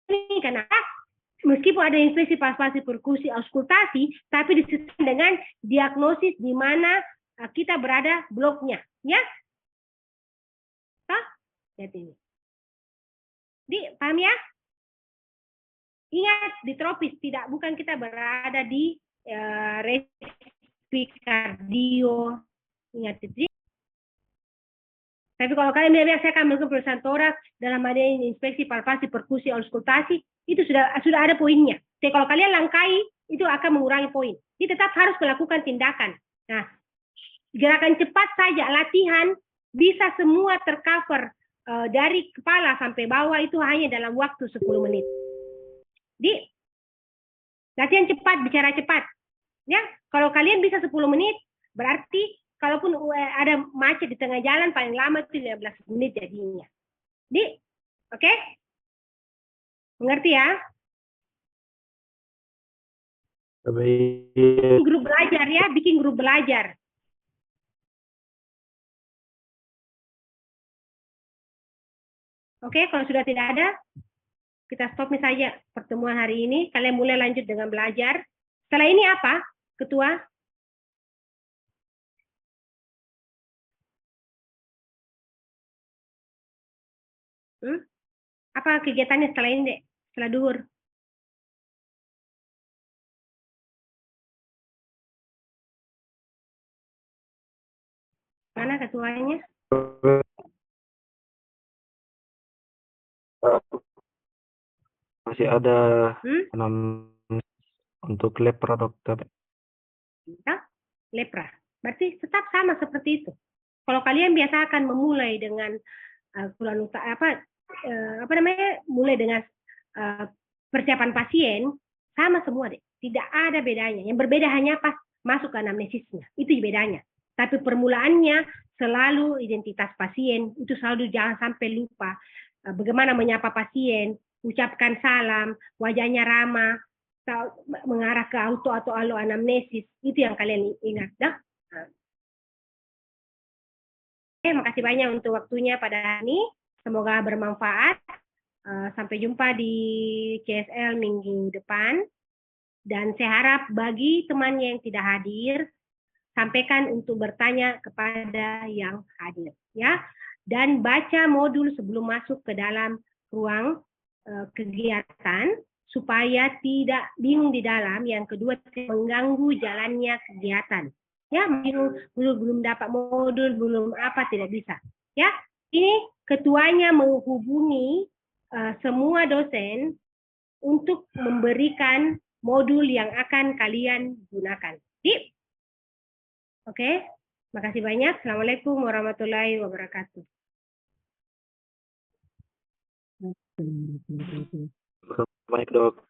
ini kenapa meskipun ada infeksi palpasi, perkusi, auskultasi, tapi disesuaikan dengan diagnosis di mana kita berada bloknya, ya. Lihat ini. Paham ya? Ingat di tropis bukan kita berada di respikardio. Ingat itu. Tapi kalau kalian bilang saya akan melakukan pemeriksaan toraks dalam adanya inspeksi palpasi, perkusi, auskultasi, itu sudah ada poinnya. Jadi kalau kalian langkai, itu akan mengurangi poin. Jadi tetap harus melakukan tindakan. Nah, gerakan cepat saja, latihan, bisa semua tercover dari kepala sampai bawah itu hanya dalam waktu 10 menit. Jadi, latihan cepat, bicara cepat. Ya, kalau kalian bisa 10 menit, berarti kalaupun ada macet di tengah jalan, paling lama itu 15 menit jadinya. Jadi, oke? Mengerti ya? Bikin grup belajar ya, bikin grup belajar. Oke, kalau sudah tidak ada, kita stop saja pertemuan hari ini. Kalian mulai lanjut dengan belajar. Setelah ini apa, Ketua? Apa kegiatannya setelah ini, Dek? Setelah duhur? Mana ketuanya? Masih ada untuk lepra, dokter. Ya, lepra. Berarti tetap sama seperti itu. Kalau kalian biasakan memulai dengan mulai dengan persiapan pasien, sama semua deh. Tidak ada bedanya. Yang berbeda hanya pas masuk ke anamnesisnya. Itu bedanya. Tapi permulaannya selalu identitas pasien. Itu selalu jangan sampai lupa. Bagaimana menyapa pasien, ucapkan salam, wajahnya ramah, mengarah ke auto atau alo anamnesis. Itu yang kalian ingat. Dah? Oke, makasih banyak untuk waktunya pada hari ini. Semoga bermanfaat. Sampai jumpa di CSL minggu depan. Dan saya harap bagi temannya yang tidak hadir, sampaikan untuk bertanya kepada yang hadir. Ya, dan baca modul sebelum masuk ke dalam ruang kegiatan supaya tidak bingung di dalam. Yang kedua, mengganggu jalannya kegiatan. Ya, belum dapat modul, belum apa, tidak bisa. Ya, ini ketuanya menghubungi semua dosen untuk memberikan modul yang akan kalian gunakan. Oke, makasih banyak. Assalamualaikum warahmatullahi wabarakatuh. Baik, dok.